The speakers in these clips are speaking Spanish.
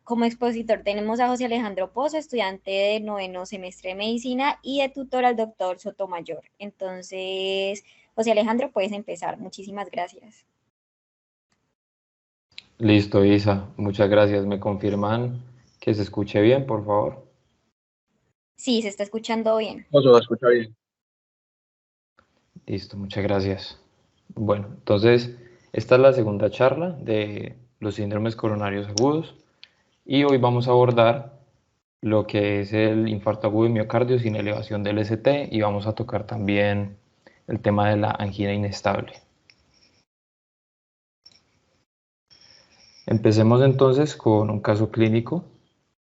como expositor tenemos a José Alejandro Pozo, estudiante de noveno semestre de medicina, y de tutor al doctor Sotomayor. Entonces, José Alejandro, puedes empezar. Muchísimas gracias. Listo, Isa. Muchas gracias. ¿Me confirman que se escuche bien, por favor? Sí, se está escuchando bien. No se va a escuchar bien. Listo, muchas gracias. Bueno, entonces, esta es la segunda charla de los síndromes coronarios agudos y hoy vamos a abordar lo que es el infarto agudo de miocardio sin elevación del ST y vamos a tocar también el tema de la angina inestable. Empecemos entonces con un caso clínico.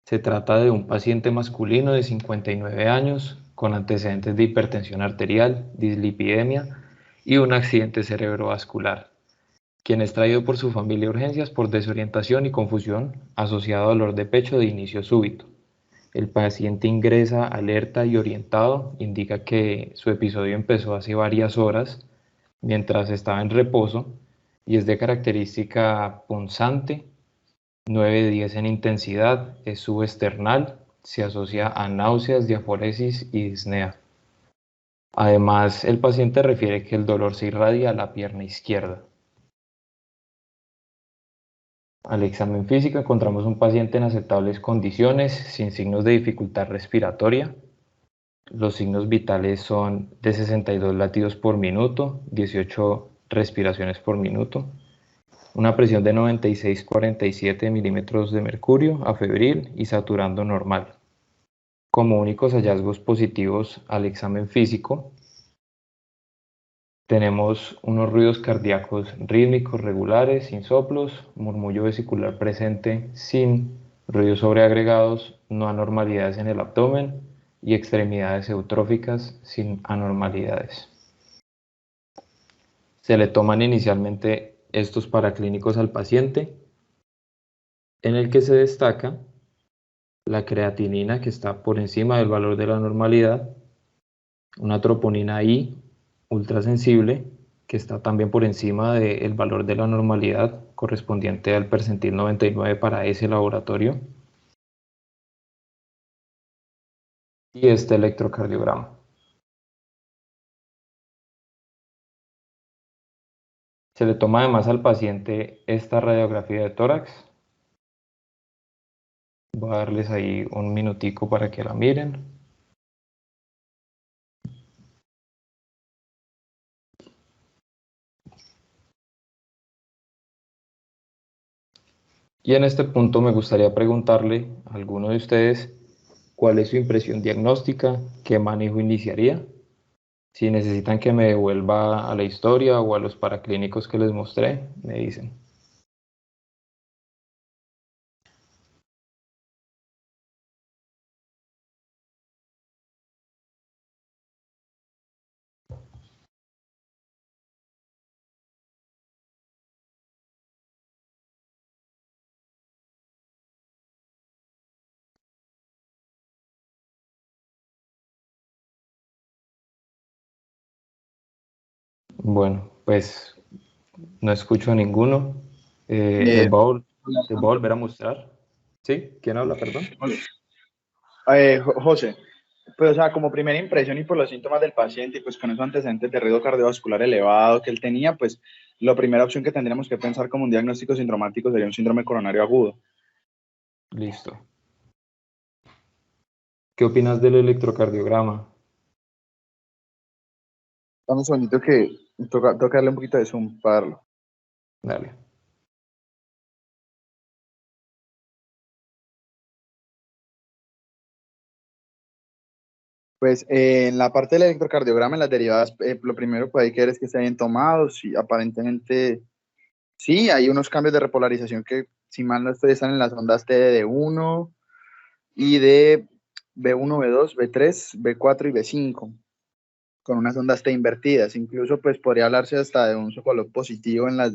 Se trata de un paciente masculino de 59 años con antecedentes de hipertensión arterial, dislipidemia y un accidente cerebrovascular, quien es traído por su familia a urgencias por desorientación y confusión asociado a dolor de pecho de inicio súbito. El paciente ingresa alerta y orientado, indica que su episodio empezó hace varias horas mientras estaba en reposo y es de característica punzante, 9-10 en intensidad, es subesternal, se asocia a náuseas, diaforesis y disnea. Además, el paciente refiere que el dolor se irradia a la pierna izquierda. Al examen físico encontramos un paciente en aceptables condiciones, sin signos de dificultad respiratoria. Los signos vitales son de 62 latidos por minuto, 18 respiraciones por minuto, una presión de 96,47 milímetros de mercurio a febril y saturando normal. Como únicos hallazgos positivos al examen físico, tenemos unos ruidos cardíacos rítmicos regulares, sin soplos, murmullo vesicular presente sin ruidos sobreagregados, no anormalidades en el abdomen y extremidades eutróficas sin anormalidades. Se le toman inicialmente estos paraclínicos al paciente, en el que se destaca la creatinina, que está por encima del valor de la normalidad, una troponina I ultrasensible, que está también por encima del valor de la normalidad correspondiente al percentil 99 para ese laboratorio, y este electrocardiograma. Se le toma además al paciente esta radiografía de tórax. Voy a darles ahí un minutico para que la miren. Y en este punto me gustaría preguntarle a alguno de ustedes cuál es su impresión diagnóstica, qué manejo iniciaría, si necesitan que me devuelva a la historia o a los paraclínicos que les mostré, me dicen. Bueno, pues no escucho a ninguno. Les voy a volver a mostrar. ¿Sí? ¿Quién habla, perdón? José, pues o sea, como primera impresión y por los síntomas del paciente y pues con esos antecedentes de riesgo cardiovascular elevado que él tenía, pues la primera opción que tendríamos que pensar como un diagnóstico sindromático sería un síndrome coronario agudo. Listo. ¿Qué opinas del electrocardiograma? Dame un segundito que toca darle un poquito de zoom para darlo. Dale. Pues en la parte del electrocardiograma, en las derivadas, lo primero que hay que ver es que esté bien tomado. Sí, aparentemente sí, hay unos cambios de repolarización que, si mal no estoy, están en las ondas TD1 y de B1, B2, B3, B4 y B5, con unas ondas T invertidas. Incluso pues podría hablarse hasta de un Sokolov positivo en las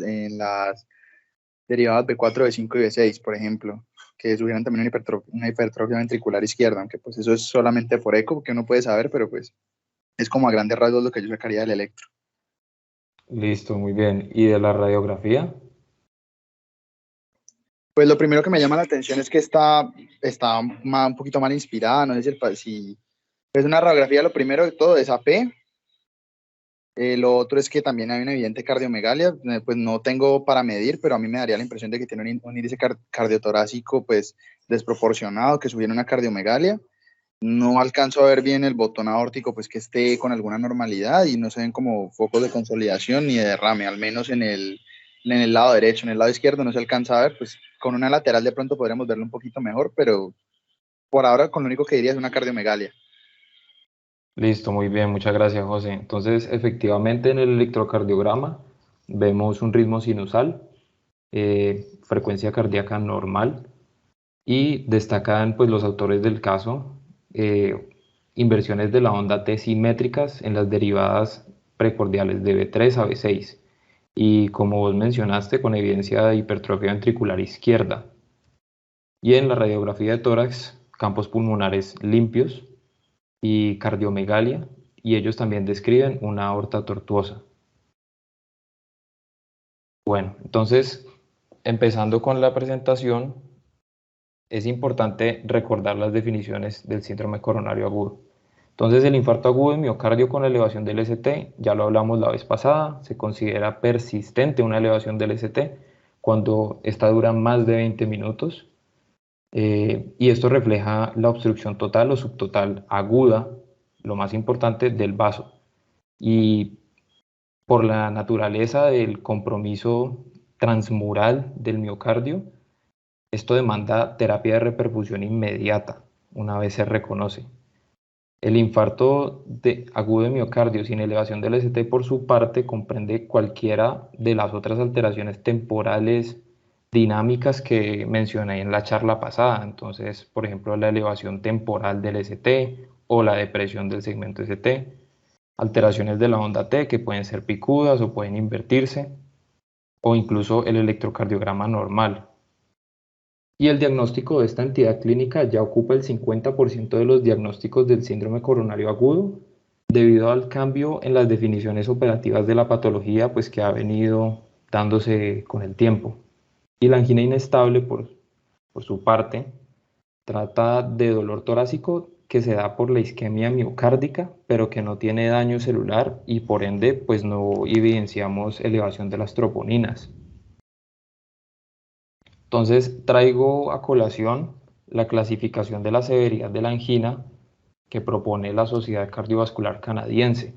derivadas B4, B5 y B6, por ejemplo, que sugieran también una hipertrofia ventricular izquierda, aunque pues eso es solamente por eco, que uno puede saber, pero pues es como a grandes rasgos lo que yo sacaría del electro. Listo, muy bien. ¿Y de la radiografía? Pues lo primero que me llama la atención es que está un poquito mal inspirada, no sé si es una radiografía, lo primero de todo es AP. Lo otro es que también hay una evidente cardiomegalia, pues no tengo para medir, pero a mí me daría la impresión de que tiene un índice cardiotorácico pues desproporcionado, que subiera una cardiomegalia. No alcanzo a ver bien el botón aórtico, pues que esté con alguna normalidad y no se ven como focos de consolidación ni de derrame, al menos en el lado derecho. En el lado izquierdo no se alcanza a ver, pues con una lateral de pronto podríamos verlo un poquito mejor, pero por ahora con lo único que diría es una cardiomegalia. Listo, muy bien, muchas gracias, José. Entonces, efectivamente, en el electrocardiograma vemos un ritmo sinusal, frecuencia cardíaca normal y destacan pues, los autores del caso eh, inversiones de la onda T simétricas en las derivadas precordiales de B3 a B6 y, como vos mencionaste, con evidencia de hipertrofia ventricular izquierda. Y en la radiografía de tórax, campos pulmonares limpios y cardiomegalia, y ellos también describen una aorta tortuosa. Bueno, entonces, empezando con la presentación, es importante recordar las definiciones del síndrome coronario agudo. Entonces, el infarto agudo de miocardio con elevación del ST, ya lo hablamos la vez pasada, se considera persistente una elevación del ST cuando esta dura más de 20 minutos, y esto refleja la obstrucción total o subtotal aguda, lo más importante, del vaso. Y por la naturaleza del compromiso transmural del miocardio, esto demanda terapia de reperfusión inmediata una vez se reconoce. El infarto agudo de miocardio sin elevación del ST por su parte comprende cualquiera de las otras alteraciones temporales dinámicas que mencioné en la charla pasada. Entonces, por ejemplo, la elevación temporal del ST o la depresión del segmento ST, alteraciones de la onda T que pueden ser picudas o pueden invertirse, o incluso el electrocardiograma normal. Y el diagnóstico de esta entidad clínica ya ocupa el 50% de los diagnósticos del síndrome coronario agudo, debido al cambio en las definiciones operativas de la patología, pues que ha venido dándose con el tiempo. Y la angina inestable, por su parte, trata de dolor torácico que se da por la isquemia miocárdica, pero que no tiene daño celular y por ende, pues no evidenciamos elevación de las troponinas. Entonces traigo a colación la clasificación de la severidad de la angina que propone la Sociedad Cardiovascular Canadiense,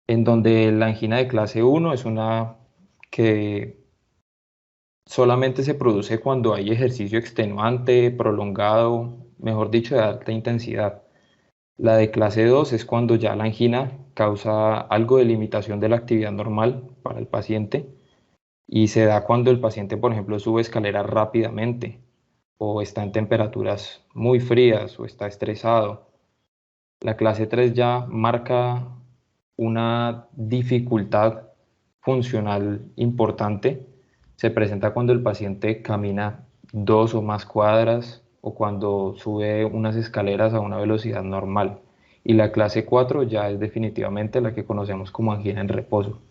en donde la angina de clase 1 es una que solamente se produce cuando hay ejercicio extenuante, prolongado, mejor dicho, de alta intensidad. La de clase 2 es cuando ya la angina causa algo de limitación de la actividad normal para el paciente y se da cuando el paciente, por ejemplo, sube escaleras rápidamente o está en temperaturas muy frías o está estresado. La clase 3 ya marca una dificultad funcional importante. Se presenta cuando el paciente camina 2 o más cuadras o cuando sube unas escaleras a una velocidad normal. Y la clase 4 ya es definitivamente la que conocemos como angina en reposo.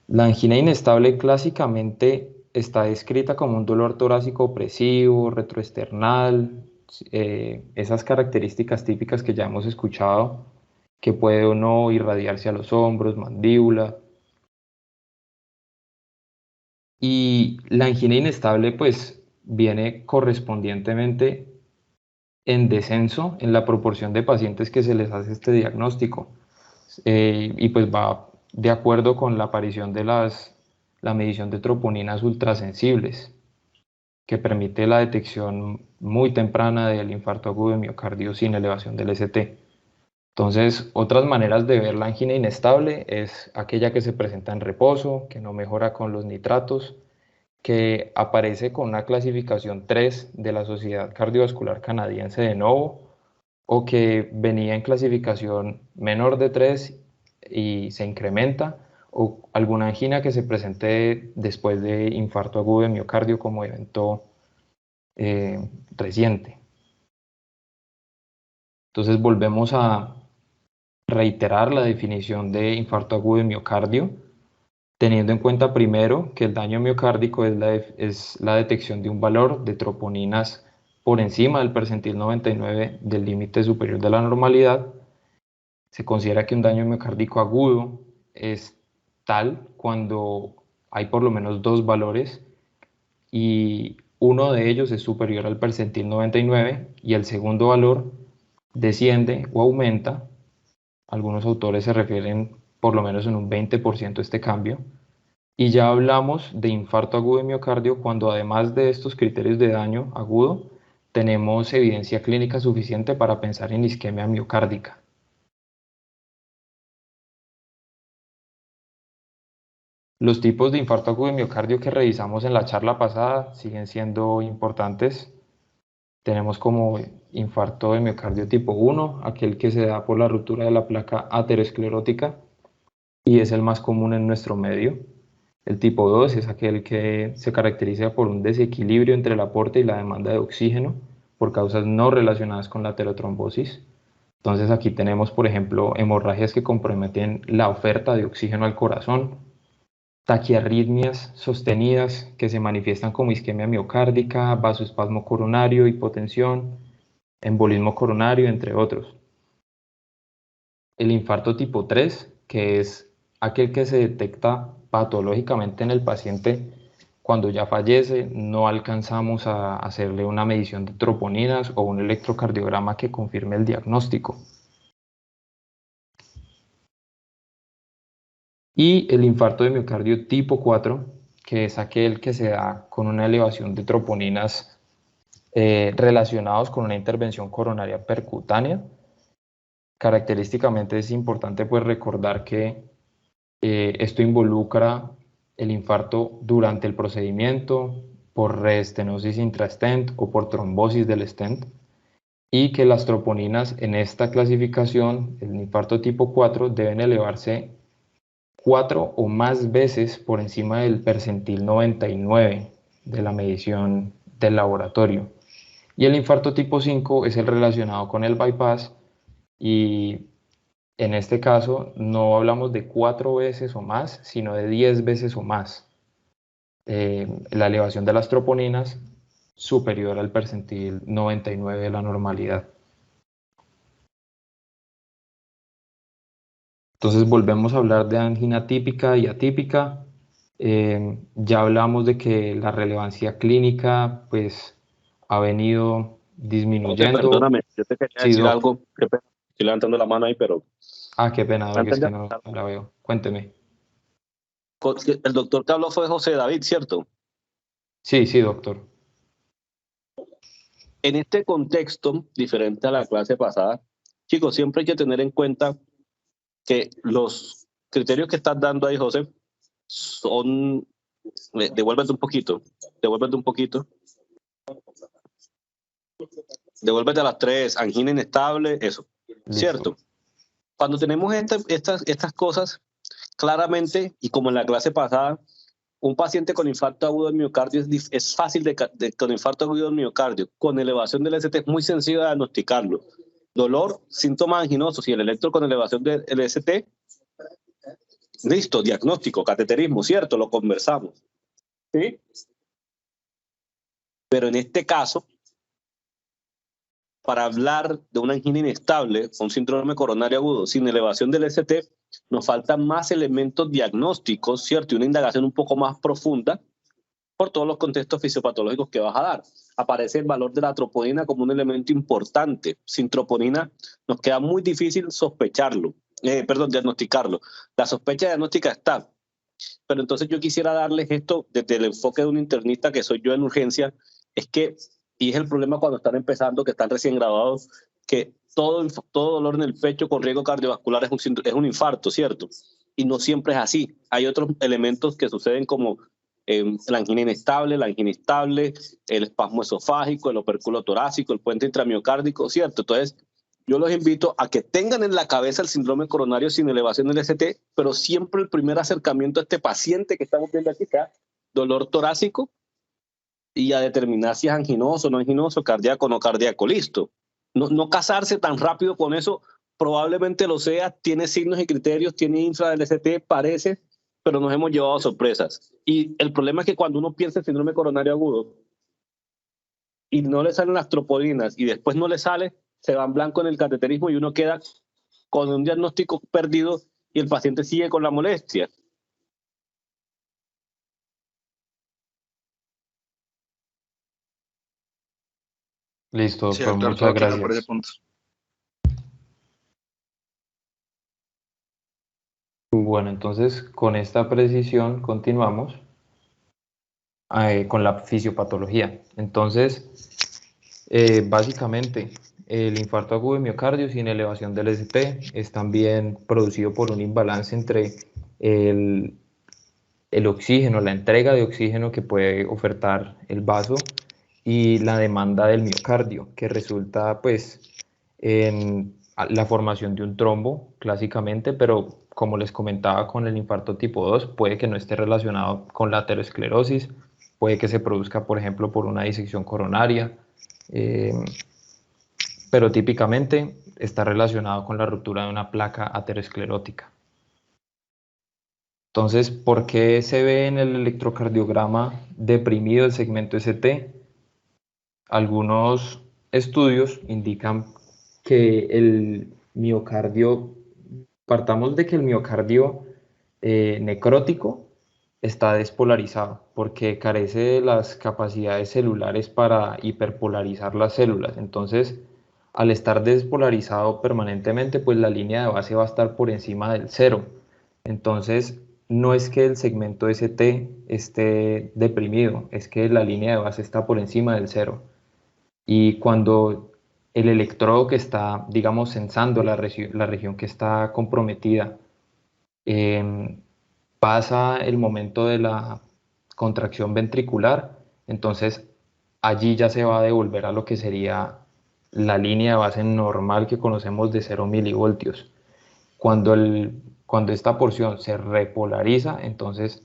La angina inestable clásicamente está descrita como un dolor torácico opresivo, retroesternal, esas características típicas que ya hemos escuchado, que puede o no irradiarse a los hombros, mandíbula. Y la angina inestable pues viene correspondientemente en descenso en la proporción de pacientes que se les hace este diagnóstico. Y pues va de acuerdo con la aparición de la medición de troponinas ultrasensibles, que permite la detección muy temprana del infarto agudo de miocardio sin elevación del ST. Entonces, otras maneras de ver la angina inestable es aquella que se presenta en reposo, que no mejora con los nitratos, que aparece con una clasificación 3 de la Sociedad Cardiovascular Canadiense de Novo, o que venía en clasificación menor de 3 y se incrementa, o alguna angina que se presente después de infarto agudo de miocardio como evento reciente. Entonces volvemos a reiterar la definición de infarto agudo de miocardio. teniendo en cuenta primero que el daño miocárdico es la detección de un valor de troponinas por encima del percentil 99 del límite superior de la normalidad. Se considera que un daño miocárdico agudo es tal cuando hay por lo menos dos valores y uno de ellos es superior al percentil 99 y el segundo valor desciende o aumenta. Algunos autores se refieren por lo menos en un 20% a este cambio. Y ya hablamos de infarto agudo de miocardio cuando además de estos criterios de daño agudo, tenemos evidencia clínica suficiente para pensar en isquemia miocárdica. Los tipos de infarto agudo de miocardio que revisamos en la charla pasada siguen siendo importantes. Tenemos como infarto de miocardio tipo 1, aquel que se da por la ruptura de la placa aterosclerótica y es el más común en nuestro medio. El tipo 2 es aquel que se caracteriza por un desequilibrio entre el aporte y la demanda de oxígeno por causas no relacionadas con la aterotrombosis. Entonces aquí tenemos, por ejemplo, hemorragias que comprometen la oferta de oxígeno al corazón, taquiarritmias sostenidas que se manifiestan como isquemia miocárdica, vasoespasmo coronario, hipotensión, embolismo coronario, entre otros. El infarto tipo 3, que es aquel que se detecta patológicamente en el paciente cuando ya fallece, no alcanzamos a hacerle una medición de troponinas o un electrocardiograma que confirme el diagnóstico. Y el infarto de miocardio tipo 4, que es aquel que se da con una elevación de troponinas relacionados con una intervención coronaria percutánea. Característicamente es importante pues recordar que esto involucra el infarto durante el procedimiento, por reestenosis intrastent o por trombosis del stent, y que las troponinas en esta clasificación, el infarto tipo 4, deben elevarse 4 o más veces por encima del percentil 99 de la medición del laboratorio. Y el infarto tipo 5 es el relacionado con el bypass y en este caso no hablamos de 4 veces o más, sino de 10 veces o más. La elevación de las troponinas superior al percentil 99 de la normalidad. Entonces volvemos a hablar de angina típica y atípica. Ya hablamos de que la relevancia clínica pues ha venido disminuyendo. Perdóname, yo te quería Sí, decir doc. algo. Qué pena, estoy levantando la mano ahí, pero Ah, qué pena, doc, antes es de que no la veo. Cuénteme. el doctor que habló fue José David, ¿cierto? Sí, sí, doctor. En este contexto, diferente a la clase pasada, chicos, siempre hay que tener en cuenta que los criterios que estás dando ahí, José, son... Devuélvete un poquito, devuélvete un poquito. Devuélvete a las 3, angina inestable, eso, Listo. ¿cierto? Cuando tenemos estas cosas, claramente, y como en la clase pasada, un paciente con infarto agudo del miocardio es fácil con infarto agudo del miocardio, con elevación del ST es muy sencillo de diagnosticarlo. Dolor, síntomas anginosos y el electro con elevación del ST, listo, diagnóstico, cateterismo, ¿cierto? Lo conversamos. ¿Sí? Pero en este caso, para hablar de una angina inestable, un síndrome coronario agudo sin elevación del ST, nos faltan más elementos diagnósticos, ¿cierto? Y una indagación un poco más profunda por todos los contextos fisiopatológicos que vas a dar. Aparece el valor de la troponina como un elemento importante. Sin troponina nos queda muy difícil diagnosticarlo. La sospecha diagnóstica está. Pero entonces yo quisiera darles esto desde el enfoque de un internista que soy yo en urgencia, y es el problema cuando están empezando, que están recién graduados, que todo dolor en el pecho con riesgo cardiovascular es un infarto, ¿cierto? Y no siempre es así. Hay otros elementos que suceden como la angina inestable, el espasmo esofágico, el opérculo torácico, el puente intramiocárdico, ¿cierto? Entonces, yo los invito a que tengan en la cabeza el síndrome coronario sin elevación del ST, pero siempre el primer acercamiento a este paciente que estamos viendo aquí, que es dolor torácico, y a determinar si es anginoso, no anginoso, cardíaco, no cardíaco, listo. No casarse tan rápido con eso, probablemente lo sea, tiene signos y criterios, tiene infra del ST, parece, pero nos hemos llevado sorpresas. Y el problema es que cuando uno piensa en síndrome coronario agudo y no le salen las troponinas y después no le sale, se va en blanco en el cateterismo y uno queda con un diagnóstico perdido y el paciente sigue con la molestia. Listo, doctor, Cierto, muchas Arturo, claro, por ese gracias. punto. Bueno, entonces con esta precisión continuamos con la fisiopatología. Entonces, básicamente, el infarto agudo de miocardio sin elevación del ST es también producido por un imbalance entre el, el oxígeno, la entrega de oxígeno que puede ofertar el vaso y la demanda del miocardio, que resulta pues en la formación de un trombo clásicamente, pero como les comentaba con el infarto tipo 2, puede que no esté relacionado con la aterosclerosis, puede que se produzca por ejemplo por una disección coronaria, eh, pero típicamente está relacionado con la ruptura de una placa aterosclerótica. Entonces, ¿por qué se ve en el electrocardiograma deprimido el segmento ST? Algunos estudios indican que el miocardio, partamos de que el miocardio necrótico está despolarizado porque carece de las capacidades celulares para hiperpolarizar las células. Entonces, al estar despolarizado permanentemente, pues la línea de base va a estar por encima del cero. Entonces, no es que el segmento ST esté deprimido, es que la línea de base está por encima del cero. Y cuando el electrodo que está, digamos, sensando la región que está comprometida, em, pasa el momento de la contracción ventricular, entonces allí ya se va a devolver a lo que sería la línea de base normal que conocemos de 0 milivoltios. Cuando esta porción se repolariza, entonces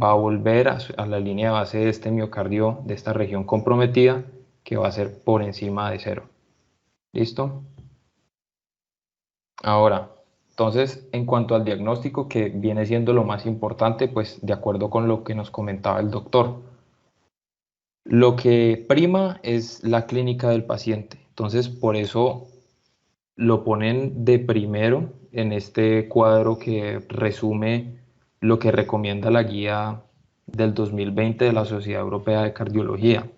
va a volver a la línea de base de este miocardio, de esta región comprometida, que va a ser por encima de cero. ¿Listo? Ahora, entonces, en cuanto al diagnóstico, que viene siendo lo más importante, pues de acuerdo con lo que nos comentaba el doctor, lo que prima es la clínica del paciente. Entonces, por eso lo ponen de primero en este cuadro que resume lo que recomienda la guía del 2020 de la Sociedad Europea de Cardiología.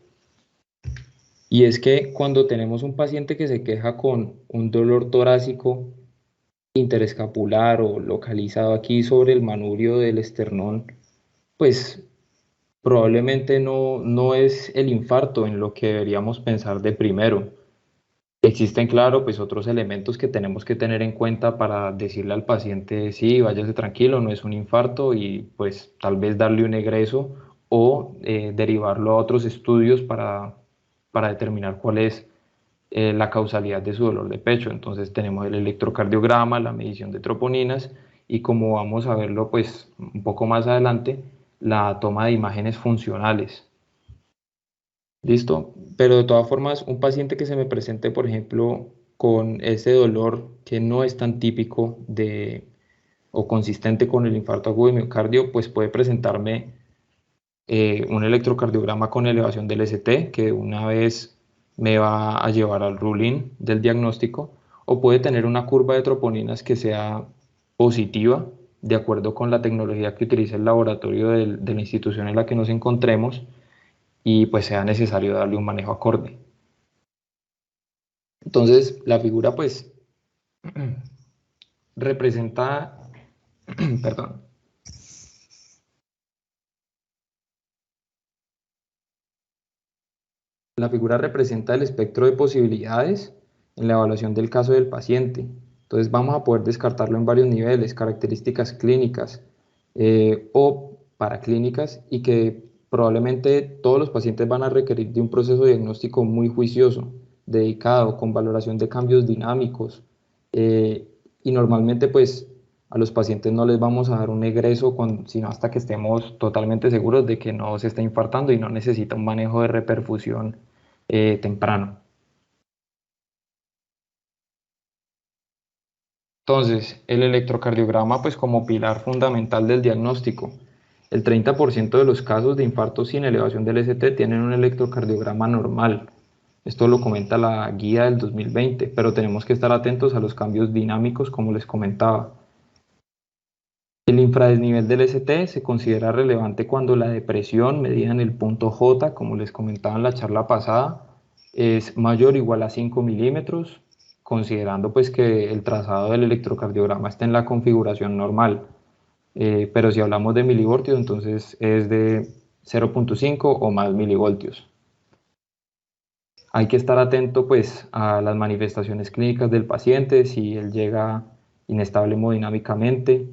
Y es que cuando tenemos un paciente que se queja con un dolor torácico interescapular o localizado aquí sobre el manubrio del esternón, pues probablemente no es el infarto en lo que deberíamos pensar de primero. Existen, claro, pues otros elementos que tenemos que tener en cuenta para decirle al paciente, sí, váyase tranquilo, no es un infarto y pues tal vez darle un egreso o derivarlo a otros estudios para determinar cuál es la causalidad de su dolor de pecho. Entonces tenemos el electrocardiograma, la medición de troponinas y como vamos a verlo pues un poco más adelante, la toma de imágenes funcionales. ¿Listo? Pero de todas formas, un paciente que se me presente, por ejemplo, con ese dolor que no es tan típico o consistente con el infarto agudo de miocardio, pues puede presentarme un electrocardiograma con elevación del ST, que una vez me va a llevar al ruling del diagnóstico, o puede tener una curva de troponinas que sea positiva, de acuerdo con la tecnología que utiliza el laboratorio de la institución en la que nos encontremos, y pues sea necesario darle un manejo acorde. Entonces, la figura pues representa, perdón, la figura representa el espectro de posibilidades en la evaluación del caso del paciente. Entonces vamos a poder descartarlo en varios niveles, características clínicas o paraclínicas, y que probablemente todos los pacientes van a requerir de un proceso diagnóstico muy juicioso, dedicado, con valoración de cambios dinámicos, y normalmente pues a los pacientes no les vamos a dar un egreso sino hasta que estemos totalmente seguros de que no se está infartando y no necesita un manejo de reperfusión temprano. Entonces, el electrocardiograma, pues como pilar fundamental del diagnóstico. El 30% de los casos de infarto sin elevación del ST tienen un electrocardiograma normal. Esto lo comenta la guía del 2020, pero tenemos que estar atentos a los cambios dinámicos, como les comentaba. El infradesnivel del ST se considera relevante cuando la depresión medida en el punto J, como les comentaba en la charla pasada, es mayor o igual a 5 milímetros, considerando pues que el trazado del electrocardiograma está en la configuración normal. Pero si hablamos de milivoltios, entonces es de 0.5 o más milivoltios. Hay que estar atento pues a las manifestaciones clínicas del paciente, si él llega inestable hemodinámicamente.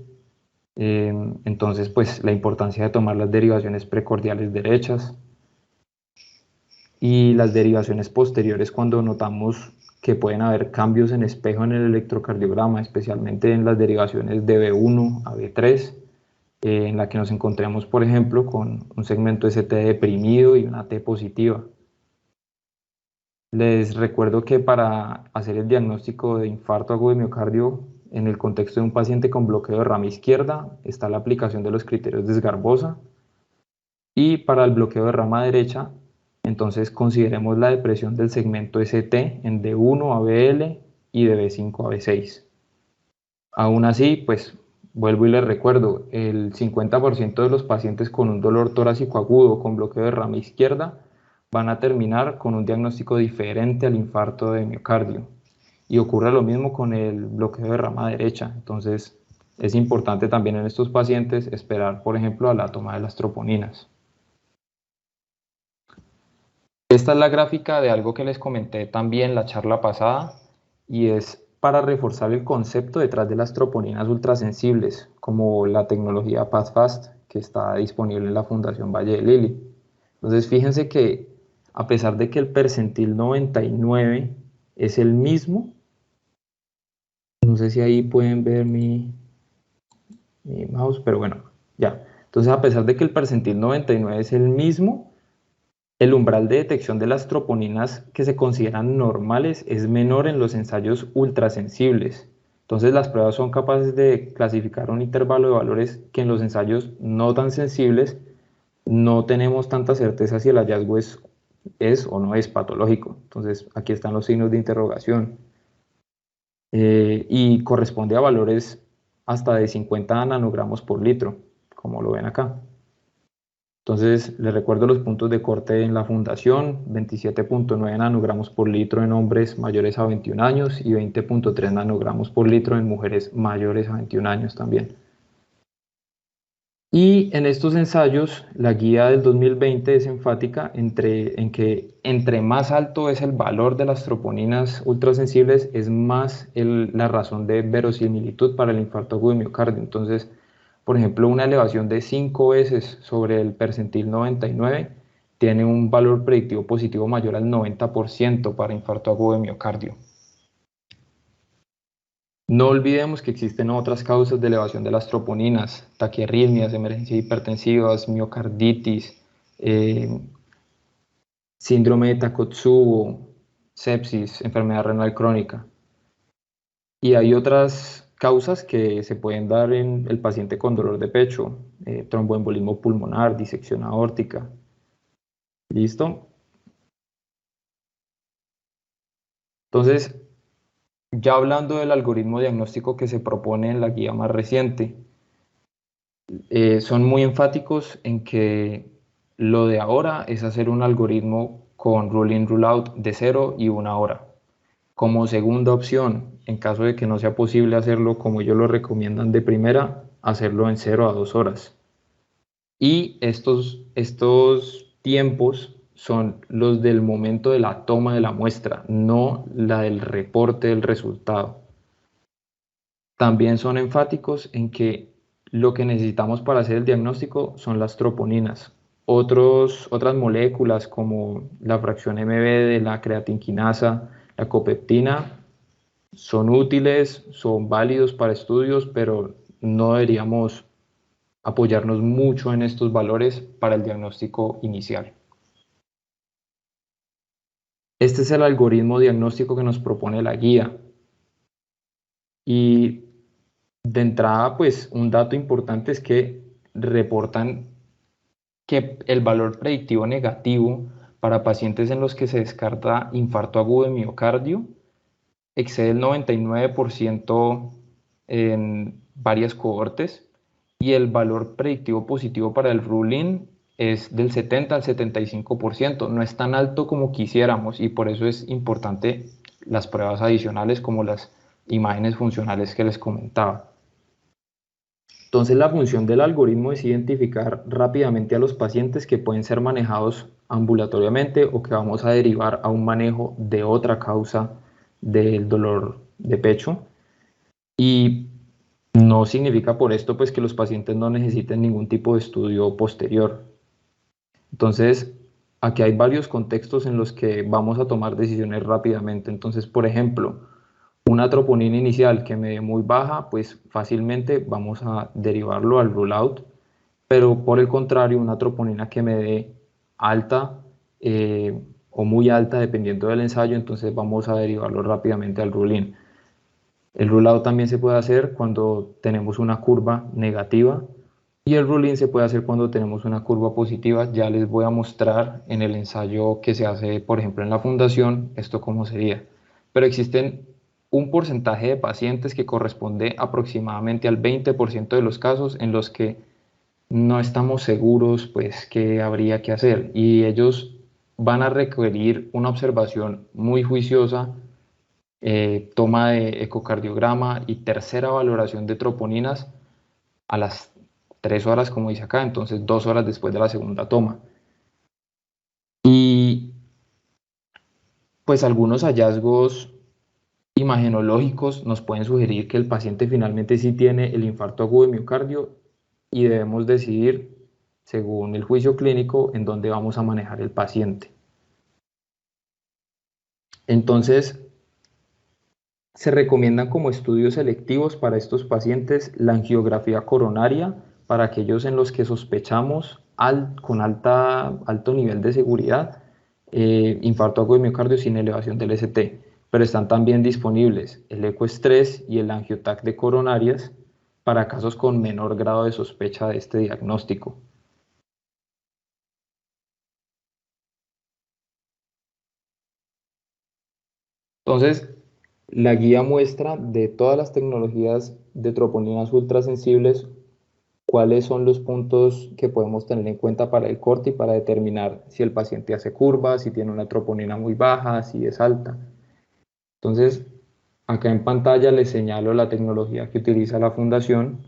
Entonces, pues la importancia de tomar las derivaciones precordiales derechas y las derivaciones posteriores cuando notamos que pueden haber cambios en espejo en el electrocardiograma, especialmente en las derivaciones de B1 a B3, en la que nos encontramos, por ejemplo, con un segmento ST deprimido y una T positiva. Les recuerdo que para hacer el diagnóstico de infarto agudo de miocardio en el contexto de un paciente con bloqueo de rama izquierda está la aplicación de los criterios de Sgarbosa, y para el bloqueo de rama derecha, entonces consideremos la depresión del segmento ST en D1 a BL y de B5 a B6. Aún así, pues vuelvo y les recuerdo, el 50% de los pacientes con un dolor torácico agudo con bloqueo de rama izquierda van a terminar con un diagnóstico diferente al infarto de miocardio. Y ocurre lo mismo con el bloqueo de rama derecha. Entonces, es importante también en estos pacientes esperar, por ejemplo, a la toma de las troponinas. Esta es la gráfica de algo que les comenté también la charla pasada, y es para reforzar el concepto detrás de las troponinas ultrasensibles, como la tecnología PathFast que está disponible en la Fundación Valle de Lili. Entonces, fíjense que a pesar de que el percentil 99 es el mismo, no sé si ahí pueden ver mi mouse, pero bueno, ya. Entonces, a pesar de que el percentil 99 es el mismo, el umbral de detección de las troponinas que se consideran normales es menor en los ensayos ultrasensibles. Entonces, las pruebas son capaces de clasificar un intervalo de valores que en los ensayos no tan sensibles no tenemos tanta certeza si el hallazgo es o no es patológico. Entonces, aquí están los signos de interrogación. Y corresponde a valores hasta de 50 nanogramos por litro, como lo ven acá. Entonces, les recuerdo los puntos de corte en la fundación: 27.9 nanogramos por litro en hombres mayores a 21 años y 20.3 nanogramos por litro en mujeres mayores a 21 años también. Y en estos ensayos, la guía del 2020 es enfática en que entre más alto es el valor de las troponinas ultrasensibles, es más la razón de verosimilitud para el infarto agudo de miocardio. Entonces, por ejemplo, una elevación de 5 veces sobre el percentil 99 tiene un valor predictivo positivo mayor al 90% para infarto agudo de miocardio. No olvidemos que existen otras causas de elevación de las troponinas: taquiarritmias, emergencias hipertensivas, miocarditis, síndrome de Takotsubo, sepsis, enfermedad renal crónica. Y hay otras causas que se pueden dar en el paciente con dolor de pecho: tromboembolismo pulmonar, disección aórtica. ¿Listo? Entonces, ya hablando del algoritmo diagnóstico que se propone en la guía más reciente, son muy enfáticos en que lo de ahora es hacer un algoritmo con rule in, rule out de 0 y 1 hora. Como segunda opción, en caso de que no sea posible hacerlo como ellos lo recomiendan de primera, hacerlo en 0 a 2 horas. Y estos tiempos son los del momento de la toma de la muestra, no la del reporte del resultado. También son enfáticos en que lo que necesitamos para hacer el diagnóstico son las troponinas. Otras moléculas como la fracción MB de la creatinquinasa, la copeptina, son útiles, son válidos para estudios, pero no deberíamos apoyarnos mucho en estos valores para el diagnóstico inicial. Este es el algoritmo diagnóstico que nos propone la guía. Y De entrada, pues un dato importante es que reportan que el valor predictivo negativo para pacientes en los que se descarta infarto agudo de miocardio excede el 99% en varias cohortes, y el valor predictivo positivo para el rule-in es del 70 al 75%. No es tan alto como quisiéramos, y por eso es importante las pruebas adicionales como las imágenes funcionales que les comentaba. Entonces, la función del algoritmo es identificar rápidamente a los pacientes que pueden ser manejados ambulatoriamente o que vamos a derivar a un manejo de otra causa del dolor de pecho. Y no significa por esto pues que los pacientes no necesiten ningún tipo de estudio posterior. Entonces, aquí hay varios contextos en los que vamos a tomar decisiones rápidamente. Entonces, por ejemplo, una troponina inicial que me dé muy baja, pues fácilmente vamos a derivarlo al rule out, pero por el contrario, una troponina que me dé alta o muy alta, dependiendo del ensayo, entonces vamos a derivarlo rápidamente al rule in. El rule out también se puede hacer cuando tenemos una curva negativa, y el rule in se puede hacer cuando tenemos una curva positiva. Ya les voy a mostrar en el ensayo que se hace, por ejemplo, en la fundación, esto cómo sería. Pero existen un porcentaje de pacientes que corresponde aproximadamente al 20% de los casos en los que no estamos seguros pues qué habría que hacer, y ellos van a requerir una observación muy juiciosa, toma de ecocardiograma y tercera valoración de troponinas a las 3 horas, como dice acá, entonces 2 horas después de la segunda toma. Y pues algunos hallazgos imagenológicos nos pueden sugerir que el paciente finalmente sí tiene el infarto agudo de miocardio, y debemos decidir, según el juicio clínico, en dónde vamos a manejar el paciente. Entonces, se recomiendan como estudios selectivos para estos pacientes la angiografía coronaria para aquellos en los que sospechamos con alto nivel de seguridad infarto agudo de miocardio sin elevación del ST, pero están también disponibles el ecoestrés y el angiotac de coronarias para casos con menor grado de sospecha de este diagnóstico. Entonces, la guía muestra de todas las tecnologías de troponinas ultrasensibles cuáles son los puntos que podemos tener en cuenta para el corte y para determinar si el paciente hace curvas, si tiene una troponina muy baja, si es alta. Entonces, acá en pantalla les señalo la tecnología que utiliza la fundación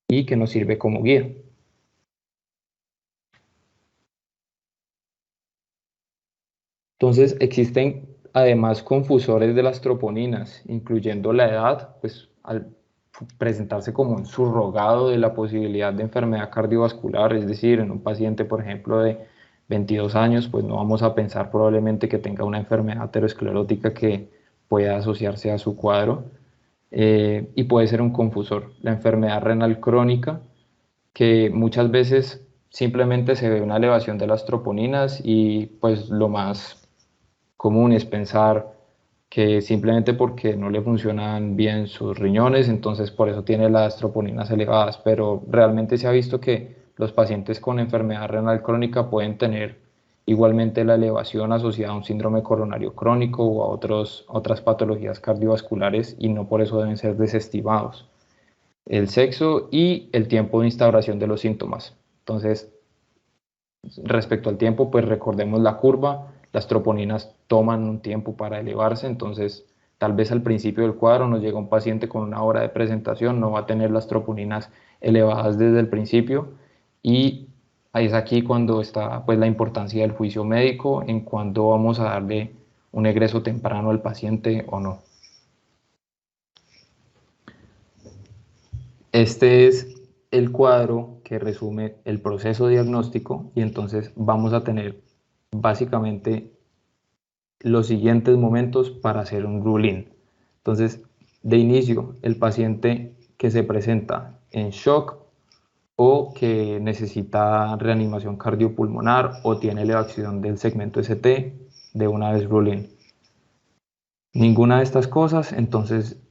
y que nos sirve como guía. Entonces, existen además confusores de las troponinas, incluyendo la edad, pues al presentarse como un surrogado de la posibilidad de enfermedad cardiovascular, es decir, en un paciente, por ejemplo, de 22 años, pues no vamos a pensar probablemente que tenga una enfermedad aterosclerótica que pueda asociarse a su cuadro, y puede ser un confusor. La enfermedad renal crónica, que muchas veces simplemente se ve una elevación de las troponinas, y pues lo más común es pensar que simplemente porque no le funcionan bien sus riñones, entonces por eso tiene las troponinas elevadas, pero realmente se ha visto que los pacientes con enfermedad renal crónica pueden tener igualmente la elevación asociada a un síndrome coronario crónico o a otras patologías cardiovasculares, y no por eso deben ser desestimados. El sexo y el tiempo de instauración de los síntomas. Entonces, respecto al tiempo, pues recordemos la curva. Las troponinas toman un tiempo para elevarse, entonces tal vez al principio del cuadro nos llega un paciente con una hora de presentación, no va a tener las troponinas elevadas desde el principio, y es aquí cuando está pues la importancia del juicio médico en cuándo vamos a darle un egreso temprano al paciente o no. Este es el cuadro que resume el proceso diagnóstico, y entonces vamos a tener básicamente los siguientes momentos para hacer un rule-in. Entonces, de inicio, el paciente que se presenta en shock o que necesita reanimación cardiopulmonar o tiene elevación del segmento ST, de una vez rule-in. Ninguna de estas cosas, entonces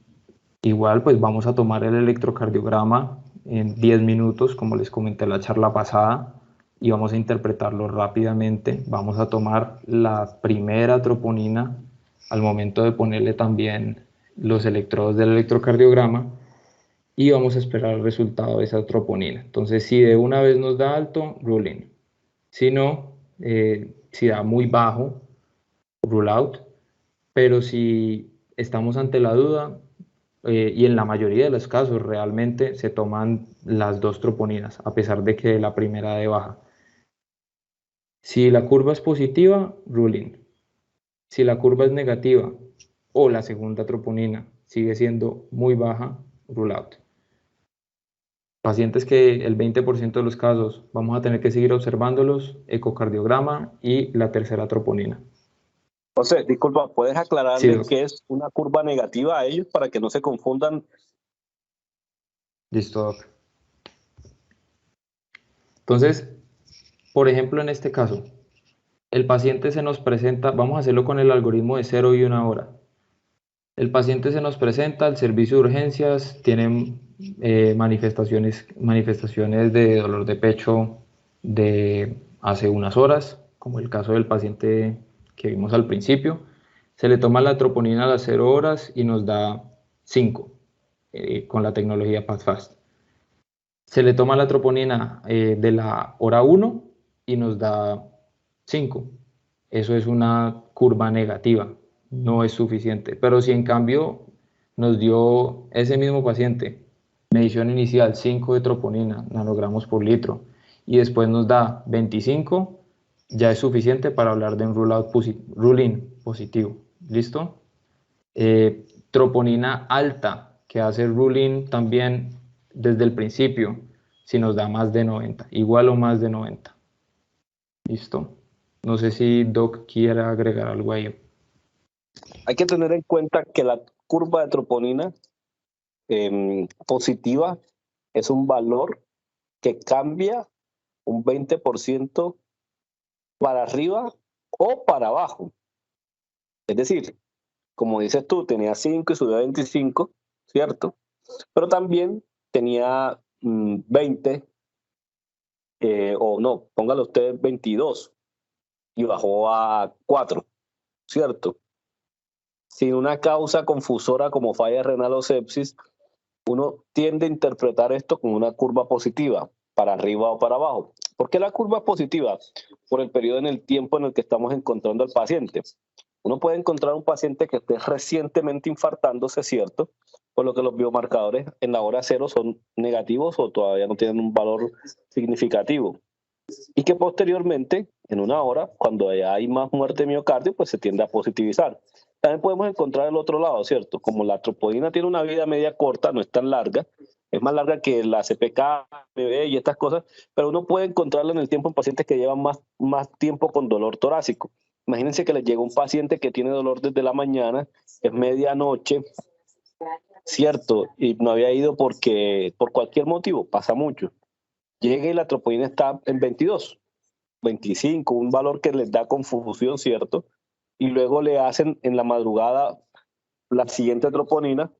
Igual, pues vamos a tomar el electrocardiograma en 10 minutos, como les comenté en la charla pasada, y vamos a interpretarlo rápidamente. Vamos a tomar la primera troponina al momento de ponerle también los electrodos del electrocardiograma y vamos a esperar el resultado de esa troponina. Entonces, si de una vez nos da alto, rule in. Si no, si da muy bajo, rule out. Pero si estamos ante la duda, y en la mayoría de los casos realmente se toman las dos troponinas, a pesar de que la primera de baja. Si la curva es positiva, rule in. Si la curva es negativa o la segunda troponina sigue siendo muy baja, rule out. Pacientes que el 20% de los casos vamos a tener que seguir observándolos, ecocardiograma y la tercera troponina. José, disculpa, ¿puedes Sí, aclararle doc. qué es una curva negativa a ellos para que no se confundan? Listo, doc. Entonces, por ejemplo, en este caso, el paciente se nos presenta, vamos a hacerlo con el algoritmo de 0 y 1 hora. El paciente se nos presenta al servicio de urgencias, tiene manifestaciones de dolor de pecho de hace unas horas, como el caso del paciente que vimos al principio. Se le toma la troponina a las 0 horas y nos da 5 con la tecnología PathFast. Se le toma la troponina de la hora 1 y nos da 5. Eso es una curva negativa, no es suficiente. Pero si en cambio nos dio ese mismo paciente, medición inicial 5 de troponina, nanogramos por litro, y después nos da 25, ya es suficiente para hablar de un rule in positivo. ¿Listo? Troponina alta, que hace rule in también desde el principio, si nos da más de 90, igual o más de 90. ¿Listo? No sé si Doc quiere agregar algo ahí. Hay que tener en cuenta que la curva de troponina positiva es un valor que cambia un 20% para arriba o para abajo. Es decir, como dices tú, tenía 5 y subió a 25, ¿cierto? Pero también tenía 20, o no, póngalo usted 22 y bajó a 4, ¿cierto? Sin una causa confusora como falla renal o sepsis, uno tiende a interpretar esto como una curva positiva, para arriba o para abajo. ¿Por qué la curva es positiva? Por el periodo en el tiempo en el que estamos encontrando al paciente. Uno puede encontrar un paciente que esté recientemente infartándose, ¿cierto? Por lo que los biomarcadores en la hora 0 son negativos o todavía no tienen un valor significativo. Y que posteriormente, en una hora, cuando ya hay más muerte de miocardio, pues se tiende a positivizar. También podemos encontrar el otro lado, ¿cierto? Como la troponina tiene una vida media corta, no es tan larga, es más larga que la CPK, BB y estas cosas, pero uno puede encontrarla en el tiempo en pacientes que llevan más tiempo con dolor torácico. Imagínense que les llega un paciente que tiene dolor desde la mañana, es medianoche, ¿cierto? Y no había ido porque, por cualquier motivo, pasa mucho. Llega y la troponina está en 22, 25, un valor que les da confusión, ¿cierto? Y luego le hacen en la madrugada la siguiente troponina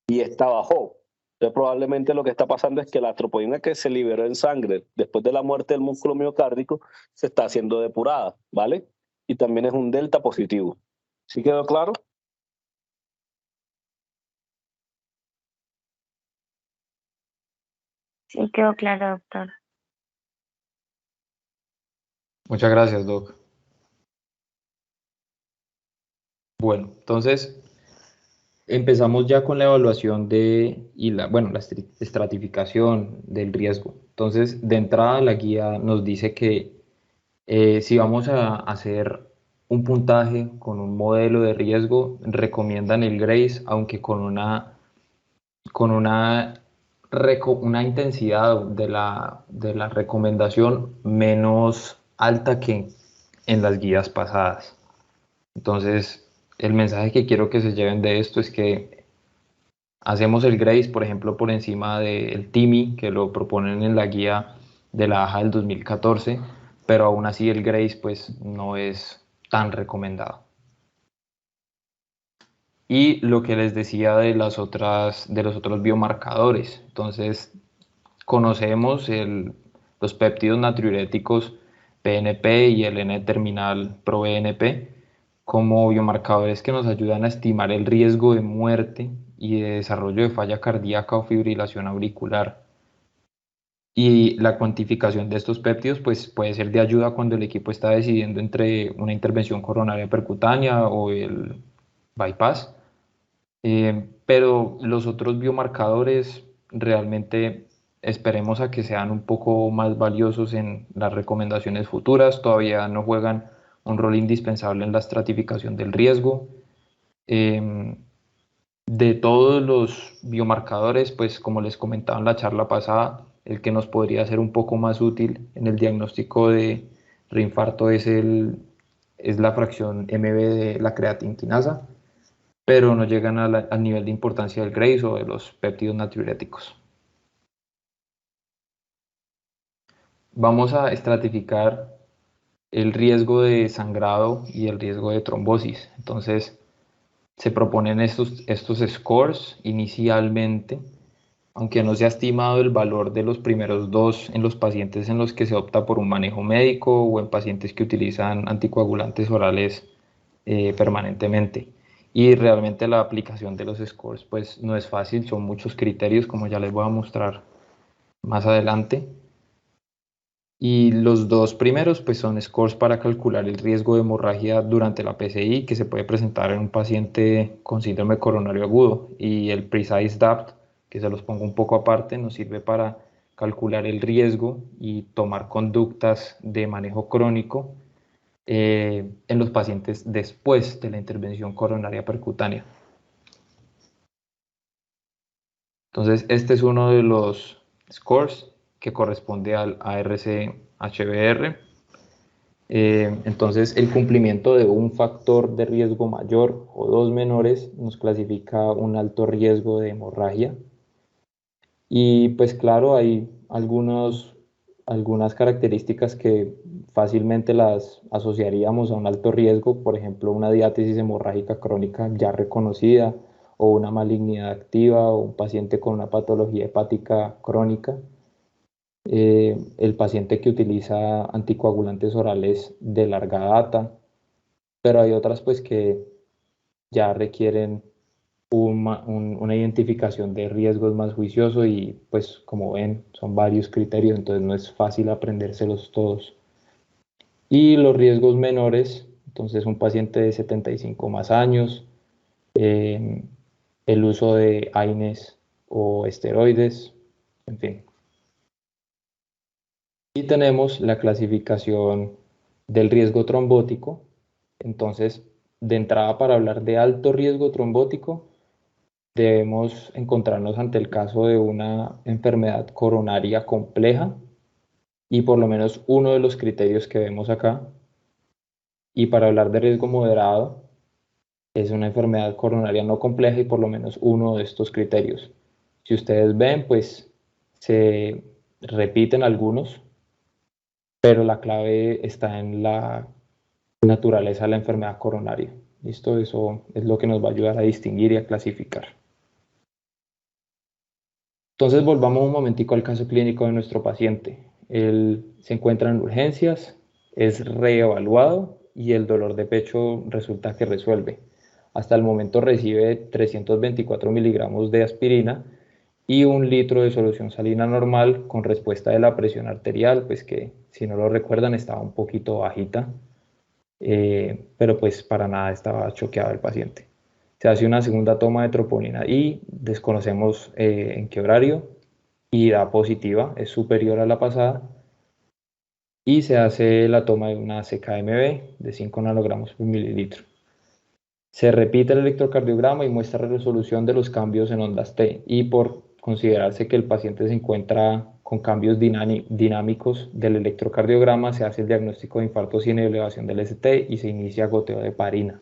y esta bajó. Entonces probablemente lo que está pasando es que la troponina que se liberó en sangre después de la muerte del músculo miocárdico se está haciendo depurada, ¿vale? Y también es un delta positivo. ¿Sí quedó claro? Sí, quedó claro, doctor. Muchas gracias, Doc. Bueno, entonces empezamos ya con la evaluación la estratificación del riesgo. Entonces, de entrada, la guía nos dice que si vamos a hacer un puntaje con un modelo de riesgo, recomiendan el GRACE, aunque con una intensidad de la recomendación menos alta que en las guías pasadas. Entonces, el mensaje que quiero que se lleven de esto es que hacemos el GRACE, por ejemplo, por encima del TIMI, que lo proponen en la guía de la AJA del 2014, pero aún así el GRACE pues no es tan recomendado. Y lo que les decía de los otros biomarcadores. Entonces, conocemos los péptidos natriuréticos PNP y el N-terminal proBNP como biomarcadores que nos ayudan a estimar el riesgo de muerte y de desarrollo de falla cardíaca o fibrilación auricular. Y la cuantificación de estos péptidos pues, puede ser de ayuda cuando el equipo está decidiendo entre una intervención coronaria percutánea o el bypass. Pero los otros biomarcadores realmente esperemos a que sean un poco más valiosos en las recomendaciones futuras. Todavía no juegan un rol indispensable en la estratificación del riesgo. De todos los biomarcadores, pues como les comentaba en la charla pasada, el que nos podría ser un poco más útil en el diagnóstico de reinfarto es la fracción MB de la creatinquinasa, pero no llegan al nivel de importancia del Graves o de los péptidos natriuréticos. Vamos a estratificar el riesgo de sangrado y el riesgo de trombosis. Entonces, se proponen estos scores inicialmente, aunque no se ha estimado el valor de los primeros dos en los pacientes en los que se opta por un manejo médico o en pacientes que utilizan anticoagulantes orales permanentemente. Y realmente la aplicación de los scores pues no es fácil, son muchos criterios como ya les voy a mostrar más adelante. Y los dos primeros pues son scores para calcular el riesgo de hemorragia durante la PCI que se puede presentar en un paciente con síndrome coronario agudo, y el Precise DAPT, que se los pongo un poco aparte, nos sirve para calcular el riesgo y tomar conductas de manejo crónico en los pacientes después de la intervención coronaria percutánea. Entonces este es uno de los scores que corresponde al ARC-HBR. Entonces el cumplimiento de un factor de riesgo mayor o dos menores nos clasifica un alto riesgo de hemorragia. Y pues claro, hay algunas características que fácilmente las asociaríamos a un alto riesgo, por ejemplo una diátesis hemorrágica crónica ya reconocida, o una malignidad activa, o un paciente con una patología hepática crónica. El paciente que utiliza anticoagulantes orales de larga data, pero hay otras pues que ya requieren una identificación de riesgos más juicioso, y pues como ven son varios criterios, entonces no es fácil aprendérselos todos. Y los riesgos menores, entonces un paciente de 75 más años, el uso de AINES o esteroides, en fin. Y tenemos la clasificación del riesgo trombótico. Entonces, de entrada, para hablar de alto riesgo trombótico, debemos encontrarnos ante el caso de una enfermedad coronaria compleja, y por lo menos uno de los criterios que vemos acá. Y para hablar de riesgo moderado, es una enfermedad coronaria no compleja y por lo menos uno de estos criterios. Si ustedes ven, pues se repiten algunos, pero la clave está en la naturaleza de la enfermedad coronaria. ¿Listo? Eso es lo que nos va a ayudar a distinguir y a clasificar. Entonces volvamos un momentico al caso clínico de nuestro paciente. Él se encuentra en urgencias, es reevaluado y el dolor de pecho resulta que resuelve. Hasta el momento recibe 324 miligramos de aspirina y 1 litro de solución salina normal, con respuesta de la presión arterial, pues que si no lo recuerdan estaba un poquito bajita, pero pues para nada estaba choqueado el paciente. Se hace una segunda toma de troponina y desconocemos en qué horario, y da positiva, es superior a la pasada, y se hace la toma de una CKMB de 5 nanogramos por mililitro. Se repite el electrocardiograma y muestra la resolución de los cambios en ondas T, y por considerarse que el paciente se encuentra con cambios dinámicos del electrocardiograma, se hace el diagnóstico de infarto sin elevación del ST y se inicia goteo de heparina.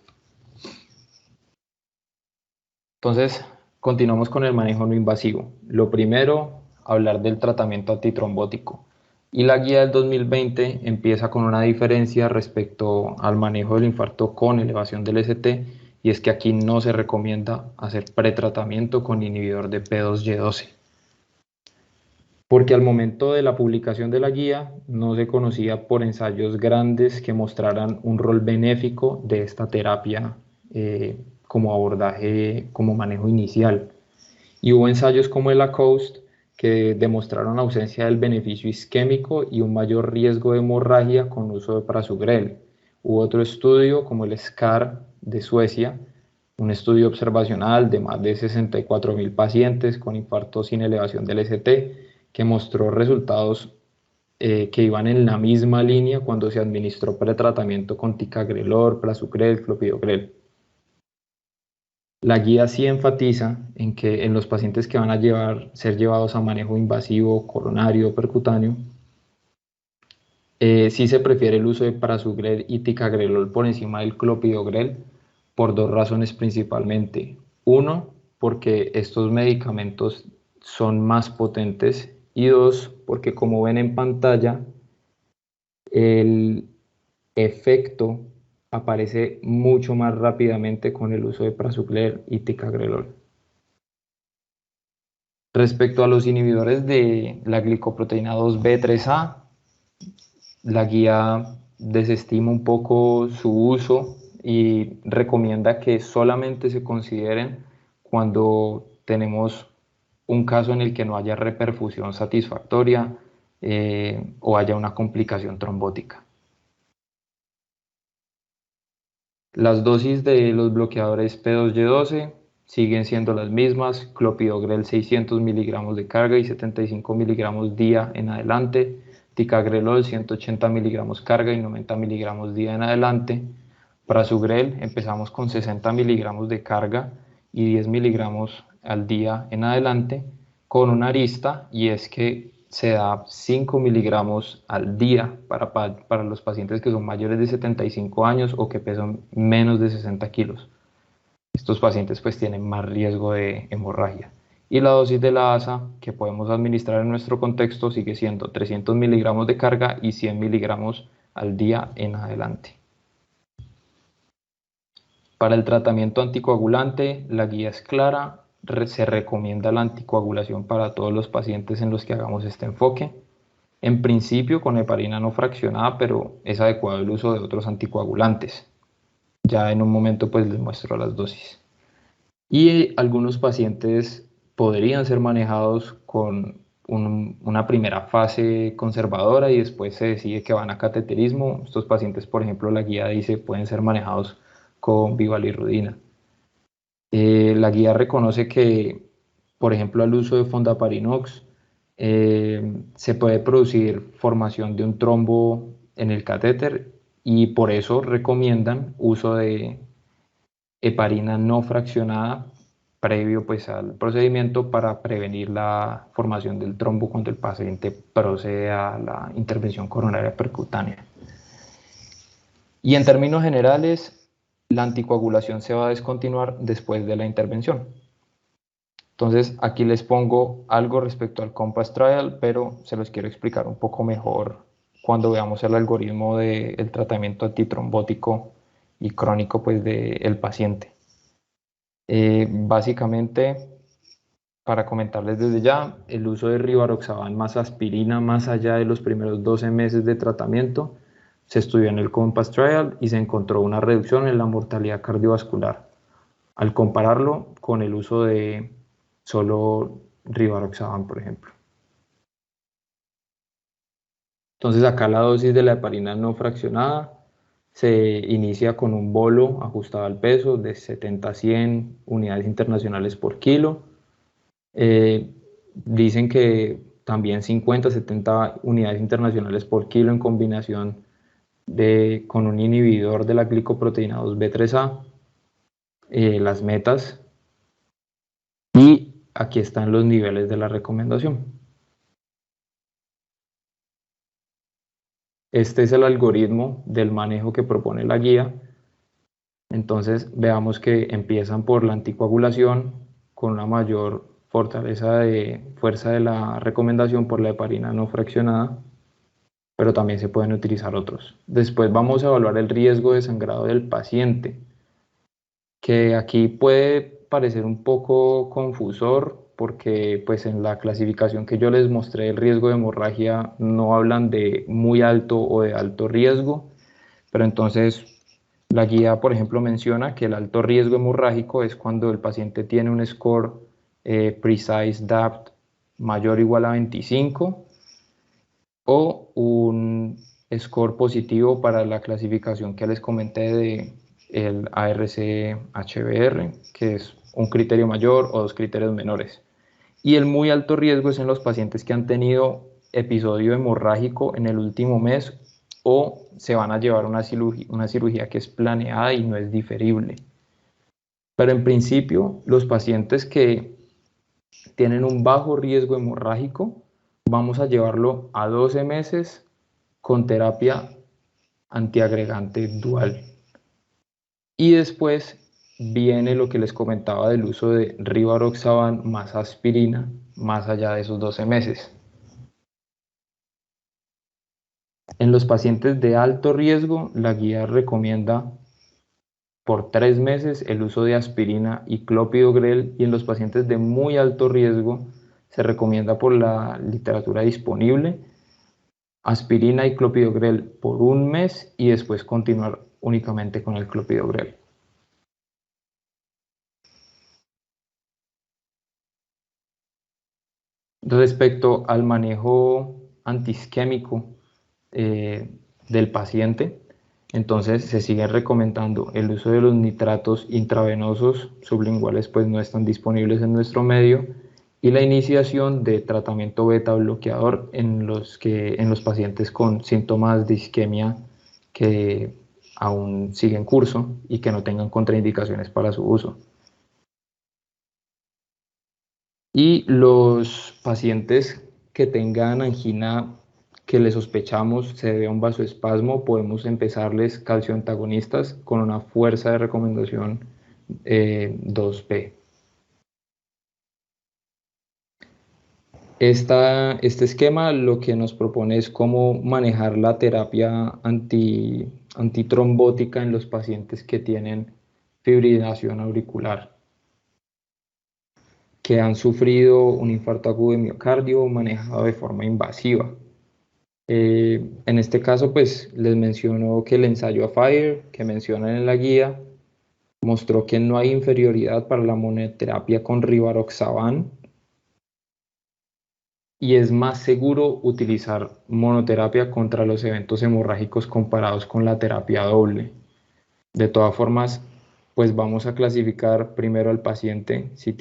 Entonces, continuamos con el manejo no invasivo. Lo primero, hablar del tratamiento antitrombótico. Y la guía del 2020 empieza con una diferencia respecto al manejo del infarto con elevación del ST y es que aquí no se recomienda hacer pretratamiento con inhibidor de P2Y12, porque al momento de la publicación de la guía no se conocía por ensayos grandes que mostraran un rol benéfico de esta terapia como abordaje, como manejo inicial. Y hubo ensayos como el ACOAST que demostraron la ausencia del beneficio isquémico y un mayor riesgo de hemorragia con uso de prasugrel. Hubo otro estudio como el SCAR de Suecia, un estudio observacional de más de 64.000 pacientes con infarto sin elevación del ST, que mostró resultados que iban en la misma línea cuando se administró pretratamiento con ticagrelor, prasugrel, clopidogrel. La guía sí enfatiza en que en los pacientes que van a ser llevados a manejo invasivo, coronario o percutáneo, sí se prefiere el uso de prasugrel y ticagrelor por encima del clopidogrel por dos razones principalmente. Uno, porque estos medicamentos son más potentes, y dos, porque como ven en pantalla, el efecto aparece mucho más rápidamente con el uso de prasugrel y ticagrelor. Respecto a los inhibidores de la glicoproteína 2B3A, la guía desestima un poco su uso y recomienda que solamente se consideren cuando tenemos un caso en el que no haya reperfusión satisfactoria o haya una complicación trombótica. Las dosis de los bloqueadores P2Y12 siguen siendo las mismas: clopidogrel 600 miligramos de carga y 75 miligramos día en adelante, ticagrelor 180 miligramos carga y 90 miligramos día en adelante. Prasugrel empezamos con 60 miligramos de carga y 10 miligramos al día en adelante, con una arista, y es que se da 5 miligramos al día para los pacientes que son mayores de 75 años o que pesan menos de 60 kilos. Estos pacientes pues tienen más riesgo de hemorragia. Y la dosis de la ASA que podemos administrar en nuestro contexto sigue siendo 300 miligramos de carga y 100 miligramos al día en adelante. Para el tratamiento anticoagulante, la guía es clara. Se recomienda la anticoagulación para todos los pacientes en los que hagamos este enfoque. En principio con heparina no fraccionada, pero es adecuado el uso de otros anticoagulantes. Ya en un momento pues les muestro las dosis. Y algunos pacientes podrían ser manejados con una primera fase conservadora y después se decide que van a cateterismo. Estos pacientes, por ejemplo, la guía dice pueden ser manejados con bivalirrudina. La guía reconoce que, por ejemplo, al uso de fondaparinux se puede producir formación de un trombo en el catéter, y por eso recomiendan uso de heparina no fraccionada previo pues al procedimiento para prevenir la formación del trombo cuando el paciente procede a la intervención coronaria percutánea. Y en términos generales, la anticoagulación se va a descontinuar después de la intervención. Entonces aquí les pongo algo respecto al COMPASS Trial, pero se los quiero explicar un poco mejor cuando veamos el algoritmo del tratamiento antitrombótico y crónico pues del paciente. Básicamente, para comentarles desde ya, el uso de rivaroxaban más aspirina más allá de los primeros 12 meses de tratamiento se estudió en el COMPASS Trial y se encontró una reducción en la mortalidad cardiovascular al compararlo con el uso de solo rivaroxaban, por ejemplo. Entonces acá la dosis de la heparina no fraccionada se inicia con un bolo ajustado al peso de 70 a 100 unidades internacionales por kilo. Dicen que también 50 a 70 unidades internacionales por kilo en combinación con un inhibidor de la glicoproteína 2B3A. Las metas, y aquí están los niveles de la recomendación. Este es el algoritmo del manejo que propone la guía. Entonces veamos que empiezan por la anticoagulación con una mayor fortaleza de fuerza de la recomendación por la heparina no fraccionada, pero también se pueden utilizar otros. Después vamos a evaluar el riesgo de sangrado del paciente. que aquí puede parecer un poco confusor porque pues en la clasificación que yo les mostré del riesgo de hemorragia no hablan de muy alto o de alto riesgo, pero entonces la guía, por ejemplo, menciona que el alto riesgo hemorrágico es cuando el paciente tiene un score Precise DAPT mayor o igual a 25 o un score positivo para la clasificación que les comenté de el ARC-HBR, que es un criterio mayor o dos criterios menores. Y el muy alto riesgo es en los pacientes que han tenido episodio hemorrágico en el último mes o se van a llevar una cirugía que es planeada y no es diferible. Pero en principio, los pacientes que tienen un bajo riesgo hemorrágico, vamos a llevarlo a 12 meses con terapia antiagregante dual. Y después viene lo que les comentaba del uso de Rivaroxaban más aspirina más allá de esos 12 meses. En los pacientes de alto riesgo, la guía recomienda por 3 meses el uso de aspirina y clopidogrel, y en los pacientes de muy alto riesgo se recomienda por la literatura disponible aspirina y clopidogrel por 1 mes y después continuar únicamente con el clopidogrel. Respecto al manejo antiisquémico del paciente, entonces se sigue recomendando el uso de los nitratos intravenosos sublinguales, pues no están disponibles en nuestro medio, y la iniciación de tratamiento beta bloqueador en los pacientes con síntomas de isquemia que aún siguen curso y que no tengan contraindicaciones para su uso. Y los pacientes que tengan angina que le sospechamos se debe a un vasoespasmo, podemos empezarles calcioantagonistas con una fuerza de recomendación 2B. Este esquema lo que nos propone es cómo manejar la terapia antitrombótica en los pacientes que tienen fibrilación auricular, que han sufrido un infarto agudo de miocardio manejado de forma invasiva. En este caso, pues les menciono que el ensayo AFIRE que mencionan en la guía mostró que no hay inferioridad para la monoterapia con Rivaroxaban y es más seguro utilizar monoterapia contra los eventos hemorrágicos comparados con la terapia doble. De todas formas, pues vamos a clasificar primero al paciente si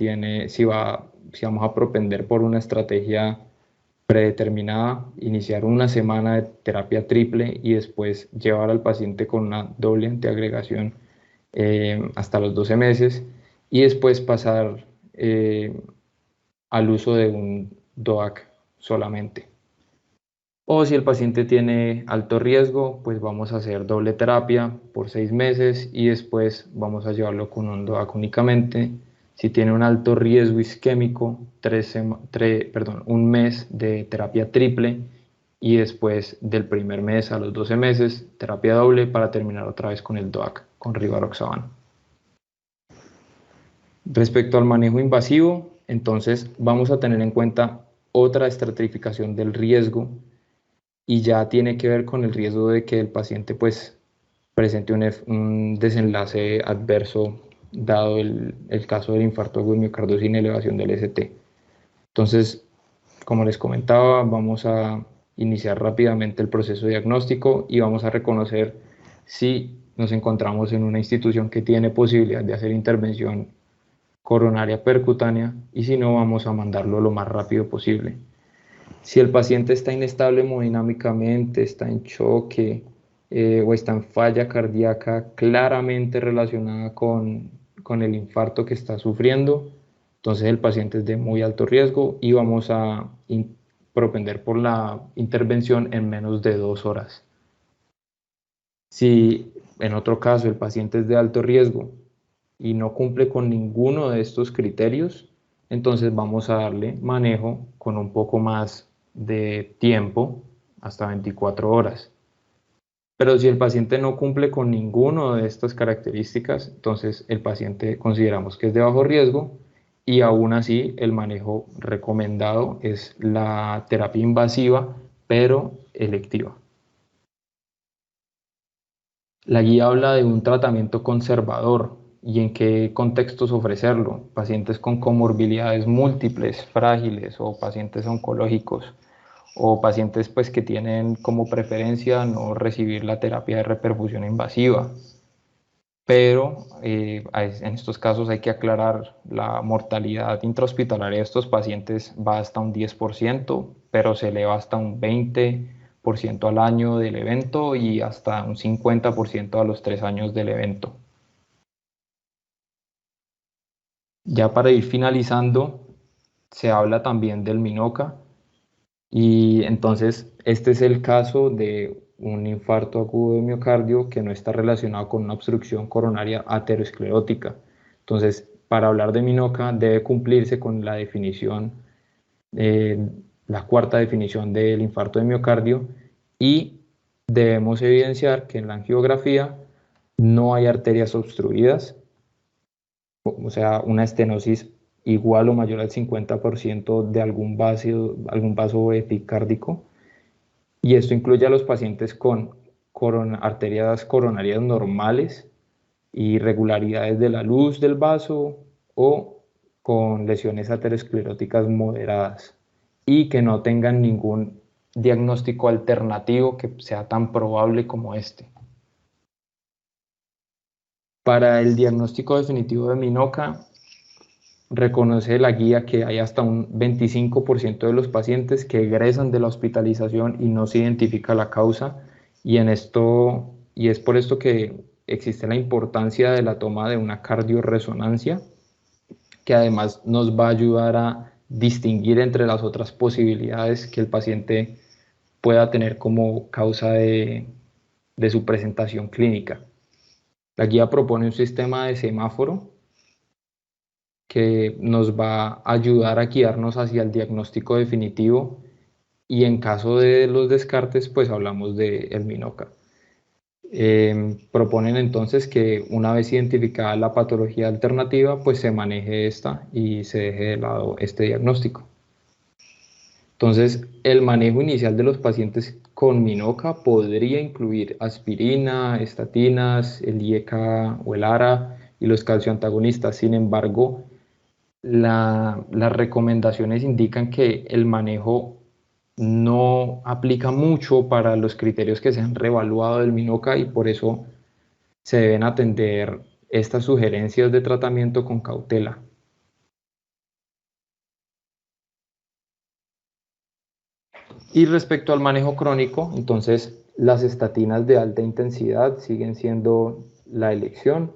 vamos a propender por una estrategia predeterminada, iniciar una semana de terapia triple y después llevar al paciente con una doble antiagregación hasta los 12 meses y después pasar al uso de un DOAC solamente. O si el paciente tiene alto riesgo, pues vamos a hacer doble terapia por 6 meses y después vamos a llevarlo con un DOAC únicamente. Si tiene un alto riesgo isquémico, 1 mes de terapia triple y después del primer mes a los 12 meses, terapia doble para terminar otra vez con el DOAC, con Rivaroxaban. Respecto al manejo invasivo, entonces vamos a tener en cuenta otra estratificación del riesgo y ya tiene que ver con el riesgo de que el paciente pues presente un desenlace adverso dado el caso del infarto agudo de miocardio sin elevación del ST. Entonces, como les comentaba, vamos a iniciar rápidamente el proceso diagnóstico y vamos a reconocer si nos encontramos en una institución que tiene posibilidad de hacer intervención coronaria percutánea y si no, vamos a mandarlo lo más rápido posible. Si el paciente está inestable hemodinámicamente, está en choque o está en falla cardíaca claramente relacionada con el infarto que está sufriendo, entonces el paciente es de muy alto riesgo y vamos a propender por la intervención en menos de 2 horas. Si en otro caso el paciente es de alto riesgo y no cumple con ninguno de estos criterios, entonces vamos a darle manejo con un poco más de tiempo, hasta 24 horas. Pero si el paciente no cumple con ninguna de estas características, entonces el paciente consideramos que es de bajo riesgo y aún así el manejo recomendado es la terapia invasiva, pero electiva. La guía habla de un tratamiento conservador y en qué contextos ofrecerlo. Pacientes con comorbilidades múltiples, frágiles o pacientes oncológicos o pacientes pues, que tienen como preferencia no recibir la terapia de reperfusión invasiva. Pero en estos casos hay que aclarar, la mortalidad intrahospitalaria de estos pacientes va hasta un 10%, pero se eleva hasta un 20% al año del evento y hasta un 50% a los 3 años del evento. Ya para ir finalizando, se habla también del MINOCA y entonces este es el caso de un infarto agudo de miocardio que no está relacionado con una obstrucción coronaria aterosclerótica. Entonces, para hablar de MINOCA debe cumplirse con la definición, la cuarta definición del infarto de miocardio y debemos evidenciar que en la angiografía no hay arterias obstruidas, o sea, una estenosis igual o mayor al 50% de algún vaso epicárdico, y esto incluye a los pacientes con arterias coronarias normales, irregularidades de la luz del vaso o con lesiones ateroscleróticas moderadas y que no tengan ningún diagnóstico alternativo que sea tan probable como este. Para el diagnóstico definitivo de MINOCA, reconoce la guía que hay hasta un 25% de los pacientes que egresan de la hospitalización y no se identifica la causa, y es por esto que existe la importancia de la toma de una cardiorresonancia, que además nos va a ayudar a distinguir entre las otras posibilidades que el paciente pueda tener como causa de su presentación clínica. La guía propone un sistema de semáforo que nos va a ayudar a guiarnos hacia el diagnóstico definitivo, y en caso de los descartes pues hablamos de el MINOCA. Proponen entonces que una vez identificada la patología alternativa pues se maneje esta y se deje de lado este diagnóstico. Entonces el manejo inicial de los pacientes con MINOCA podría incluir aspirina, estatinas, el IECA o el ARA y los calcioantagonistas. Sin embargo, las recomendaciones indican que el manejo no aplica mucho para los criterios que se han reevaluado del MINOCA y por eso se deben atender estas sugerencias de tratamiento con cautela. Y respecto al manejo crónico, entonces las estatinas de alta intensidad siguen siendo la elección,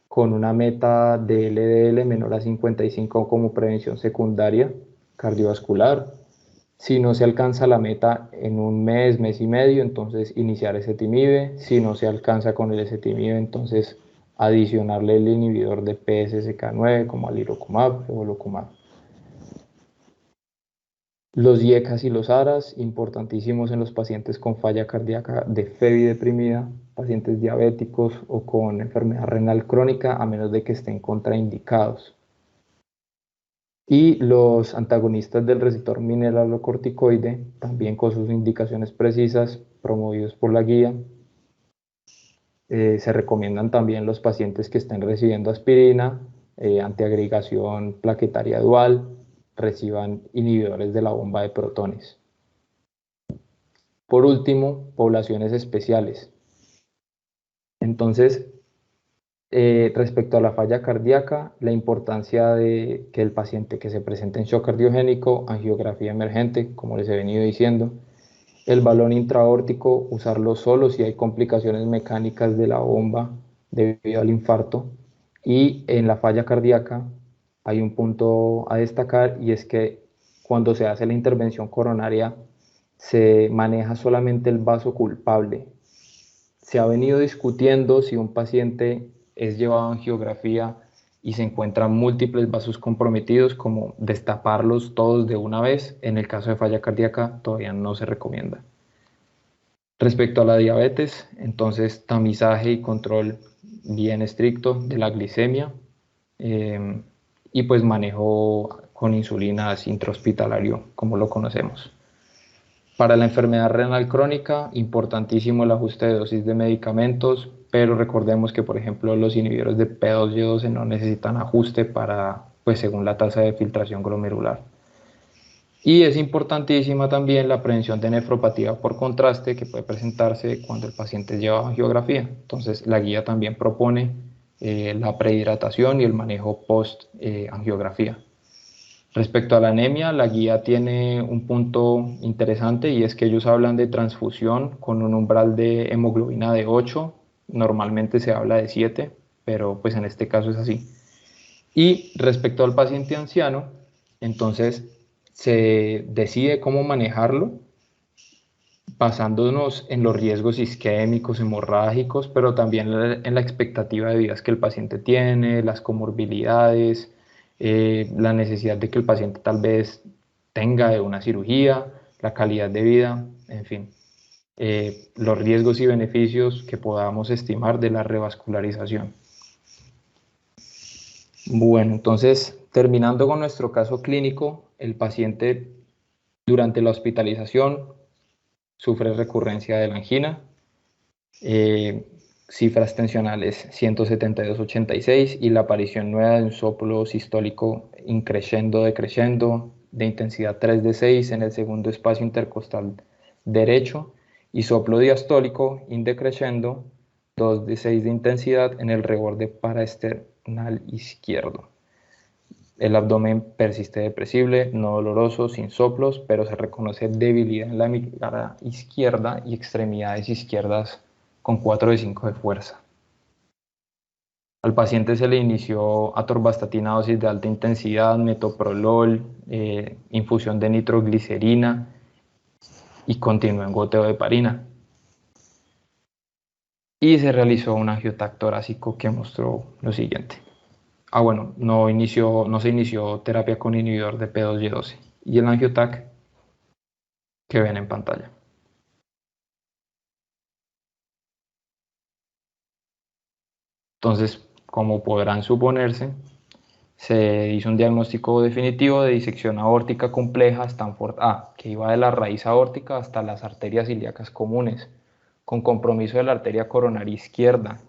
con una meta de LDL menor a 55 como prevención secundaria cardiovascular. Si no se alcanza la meta en un mes, mes y medio, entonces iniciar ezetimibe. Si no se alcanza con el ezetimibe, entonces adicionarle el inhibidor de PCSK9 como alirocumab o evolocumab. Los IECAS y los ARAS, importantísimos en los pacientes con falla cardíaca de FEBI deprimida, pacientes diabéticos o con enfermedad renal crónica, a menos de que estén contraindicados. Y los antagonistas del receptor mineralocorticoide, también con sus indicaciones precisas, promovidos por la guía. Se recomiendan también los pacientes que estén recibiendo aspirina, antiagregación plaquetaria dual, reciban inhibidores de la bomba de protones. Por último, poblaciones especiales. Entonces, respecto a la falla cardíaca, la importancia de que el paciente que se presente en shock cardiogénico, angiografía emergente, como les he venido diciendo, el balón intraórtico, usarlo solo si hay complicaciones mecánicas de la bomba debido al infarto, y en la falla cardíaca hay un punto a destacar, y es que cuando se hace la intervención coronaria se maneja solamente el vaso culpable. Se ha venido discutiendo si un paciente es llevado a angiografía y se encuentran múltiples vasos comprometidos, como destaparlos todos de una vez. En el caso de falla cardíaca todavía no se recomienda. Respecto a la diabetes, entonces tamizaje y control bien estricto de la glicemia, y pues manejo con insulinas intrahospitalario, como lo conocemos. Para la enfermedad renal crónica, importantísimo el ajuste de dosis de medicamentos, pero recordemos que, por ejemplo, los inhibidores de P2Y12 no necesitan ajuste pues según la tasa de filtración glomerular. Y es importantísima también la prevención de nefropatía por contraste que puede presentarse cuando el paciente lleva angiografía. Entonces, la guía también propone la prehidratación y el manejo post-angiografía. Respecto a la anemia, la guía tiene un punto interesante y es que ellos hablan de transfusión con un umbral de hemoglobina de 8, normalmente se habla de 7, pero pues en este caso es así. Y respecto al paciente anciano, entonces se decide cómo manejarlo basándonos en los riesgos isquémicos, hemorrágicos, pero también en la expectativa de vida que el paciente tiene, las comorbilidades, la necesidad de que el paciente tal vez tenga de una cirugía, la calidad de vida, en fin, los riesgos y beneficios que podamos estimar de la revascularización. Bueno, entonces, terminando con nuestro caso clínico, el paciente durante la hospitalización sufre recurrencia de la angina, cifras tensionales 172-86 y la aparición nueva de un soplo sistólico increscendo decrescendo de intensidad 3 de 6 en el segundo espacio intercostal derecho y soplo diastólico indecrescendo 2 de 6 de intensidad en el reborde paraesternal izquierdo. El abdomen persiste depresible, no doloroso, sin soplos, pero se reconoce debilidad en la mitad izquierda y extremidades izquierdas con 4 de 5 de fuerza. Al paciente se le inició atorvastatina dosis de alta intensidad, metoprolol, infusión de nitroglicerina y continuó en goteo de heparina. Y se realizó un angiotac torácico que mostró lo siguiente. Bueno, no se inició terapia con inhibidor de P2Y12. Y el angiotac que ven en pantalla. Entonces, como podrán suponerse, se hizo un diagnóstico definitivo de disección aórtica compleja Stanford A, que iba de la raíz aórtica hasta las arterias ilíacas comunes, con compromiso de la arteria coronaria izquierda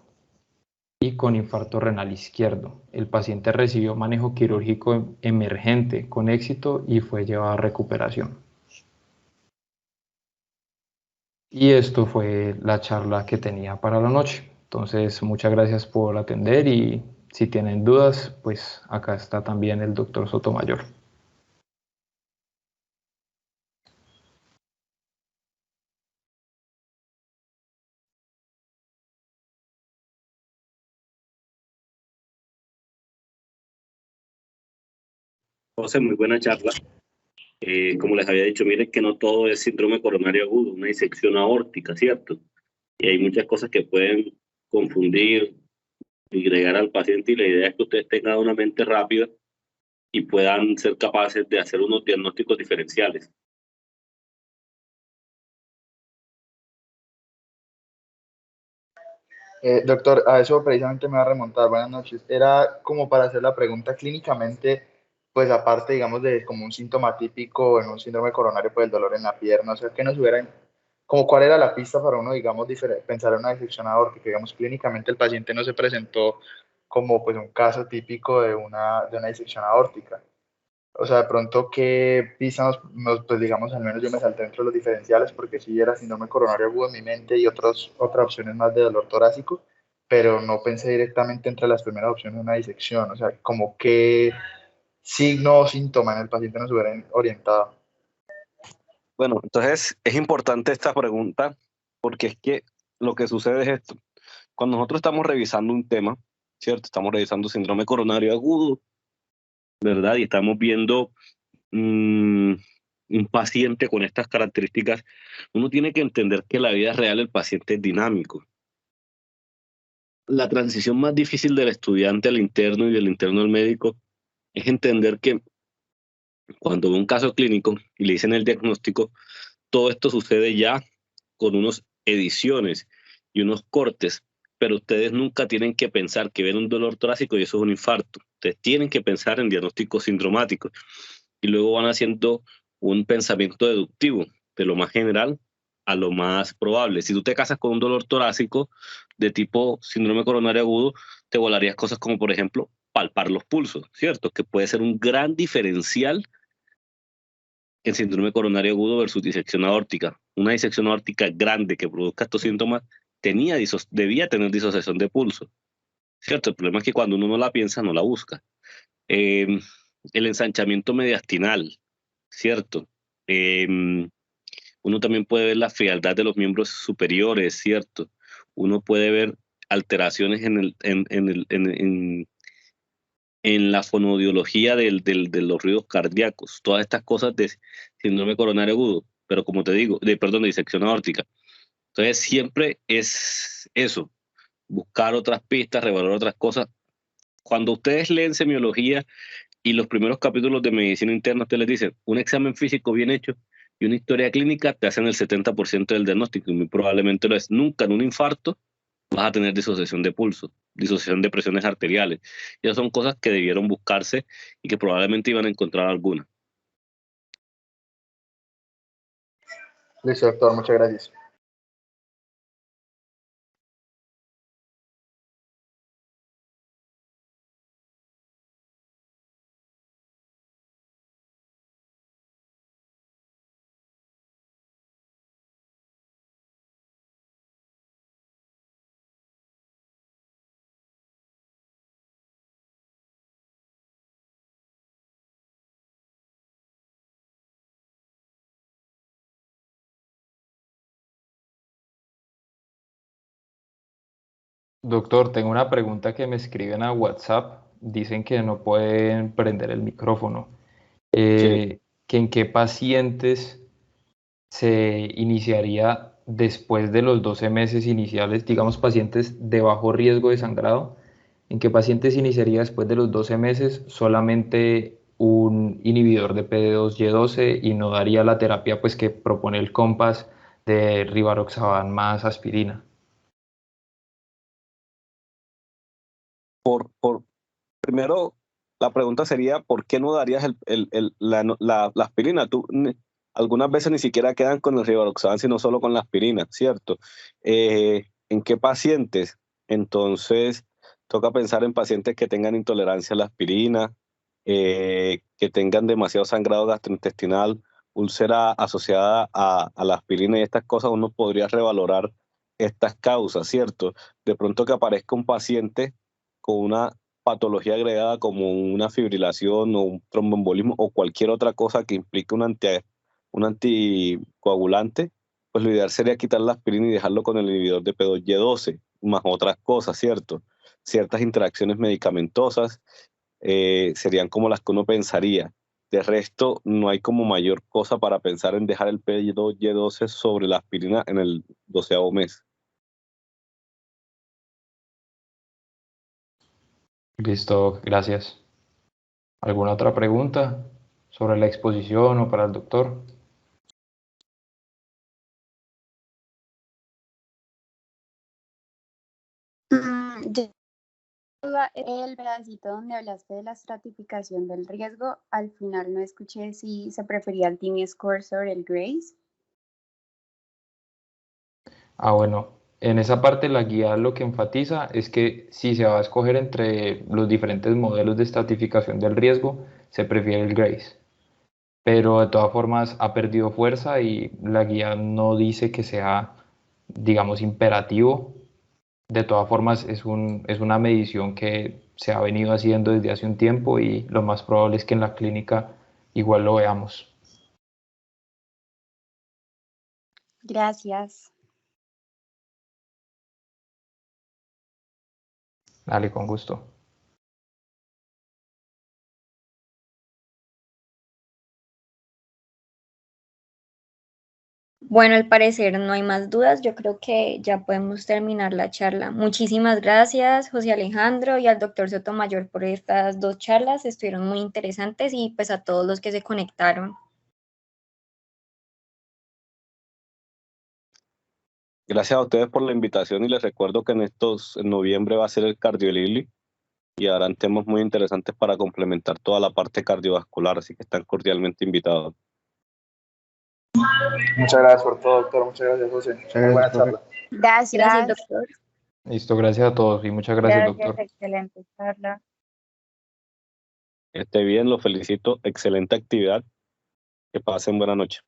y con infarto renal izquierdo. El paciente recibió manejo quirúrgico emergente con éxito y fue llevado a recuperación. Y esto fue la charla que tenía para la noche. Entonces, muchas gracias por atender y si tienen dudas, pues acá está también el doctor Sotomayor. José, muy buena charla. Como les había dicho, miren que no todo es síndrome coronario agudo, una disección aórtica, ¿cierto? Y hay muchas cosas que pueden confundir y agregar al paciente y la idea es que ustedes tengan una mente rápida y puedan ser capaces de hacer unos diagnósticos diferenciales. Doctor, a eso precisamente me va a remontar. Buenas noches. Era como para hacer la pregunta clínicamente, pues aparte, digamos, de como un síntoma típico en un síndrome coronario, pues el dolor en la pierna, o sea, que nos hubieran, como cuál era la pista para uno, digamos, pensar en una disección aórtica, digamos, clínicamente el paciente no se presentó como pues un caso típico de una disección aórtica. O sea, de pronto, ¿qué pista pues digamos, al menos yo me salté entre los diferenciales porque sí era síndrome coronario agudo en mi mente y otras opciones más de dolor torácico, pero no pensé directamente entre las primeras opciones una disección. O sea, como qué signo o síntoma en el paciente nos hubieran orientado. Bueno, entonces es importante esta pregunta porque es que lo que sucede es esto. Cuando nosotros estamos revisando un tema, ¿cierto? Estamos revisando síndrome coronario agudo, ¿verdad? Y estamos viendo un paciente con estas características, uno tiene que entender que la vida real del paciente es dinámico. La transición más difícil del estudiante al interno y del interno al médico es entender que cuando ve un caso clínico y le dicen el diagnóstico, todo esto sucede ya con unos ediciones y unos cortes, pero ustedes nunca tienen que pensar que ven un dolor torácico y eso es un infarto. Ustedes tienen que pensar en diagnósticos sindromáticos y luego van haciendo un pensamiento deductivo de lo más general a lo más probable. Si tú te casas con un dolor torácico de tipo síndrome coronario agudo, te volarías cosas como, por ejemplo, palpar los pulsos, ¿cierto? Que puede ser un gran diferencial en síndrome coronario agudo versus disección aórtica. Una disección aórtica grande que produzca estos síntomas debía tener disociación de pulso, ¿cierto? El problema es que cuando uno no la piensa, no la busca. Eh, el ensanchamiento mediastinal, ¿cierto? Uno también puede ver la frialdad de los miembros superiores, ¿cierto? Uno puede ver alteraciones en la fonoaudiología de los ruidos cardíacos, todas estas cosas de síndrome coronario agudo, pero como te digo, perdón, de disección aórtica. Entonces siempre es eso, buscar otras pistas, revalorar otras cosas. Cuando ustedes leen semiología y los primeros capítulos de medicina interna, ustedes les dicen, un examen físico bien hecho y una historia clínica te hacen el 70% del diagnóstico, y muy probablemente lo es. Nunca en un infarto vas a tener disociación de pulso, disociación de presiones arteriales. Y esas son cosas que debieron buscarse y que probablemente iban a encontrar alguna. Listo, doctor, muchas gracias. Doctor, tengo una pregunta que me escriben a WhatsApp. Dicen que no pueden prender el micrófono. Sí. ¿Que en qué pacientes se iniciaría después de los 12 meses iniciales, digamos pacientes de bajo riesgo de sangrado? ¿En qué pacientes se iniciaría después de los 12 meses solamente un inhibidor de PD2Y12 y no daría la terapia pues que propone el COMPASS de rivaroxaban más aspirina? Primero, la pregunta sería, ¿por qué no darías la aspirina? Algunas veces ni siquiera quedan con el rivaroxaban, sino solo con la aspirina, ¿cierto? ¿En qué pacientes? Entonces, toca pensar en pacientes que tengan intolerancia a la aspirina, que tengan demasiado sangrado gastrointestinal, úlcera asociada a la aspirina y estas cosas. Uno podría revalorar estas causas, ¿cierto? De pronto que aparezca un paciente con una patología agregada como una fibrilación o un tromboembolismo o cualquier otra cosa que implique un anticoagulante, pues lo ideal sería quitar la aspirina y dejarlo con el inhibidor de P2Y12, más otras cosas, ¿cierto? Ciertas interacciones medicamentosas serían como las que uno pensaría. De resto, no hay como mayor cosa para pensar en dejar el P2Y12 sobre la aspirina en el 12º mes. Listo, gracias. ¿Alguna otra pregunta sobre la exposición o para el doctor? El pedacito donde hablaste de la estratificación del riesgo, al final no escuché si se prefería el Team Score sobre el Grace. Bueno, en esa parte la guía lo que enfatiza es que si se va a escoger entre los diferentes modelos de estratificación del riesgo, se prefiere el GRACE. Pero de todas formas ha perdido fuerza y la guía no dice que sea, digamos, imperativo. De todas formas es una medición que se ha venido haciendo desde hace un tiempo y lo más probable es que en la clínica igual lo veamos. Gracias. Dale, con gusto. Bueno, al parecer no hay más dudas. Yo creo que ya podemos terminar la charla. Muchísimas gracias, José Alejandro, y al doctor Sotomayor por estas dos charlas. Estuvieron muy interesantes y pues a todos los que se conectaron. Gracias a ustedes por la invitación y les recuerdo que en noviembre va a ser el Cardiolili y harán temas muy interesantes para complementar toda la parte cardiovascular, así que están cordialmente invitados. Muchas gracias por todo, doctor. Muchas gracias, José. Muy buena profe. charla. Gracias. Gracias, doctor. Listo, gracias a todos y muchas gracias, doctor. Excelente charla. Esté bien, los felicito. Excelente actividad. Que pasen buena noche.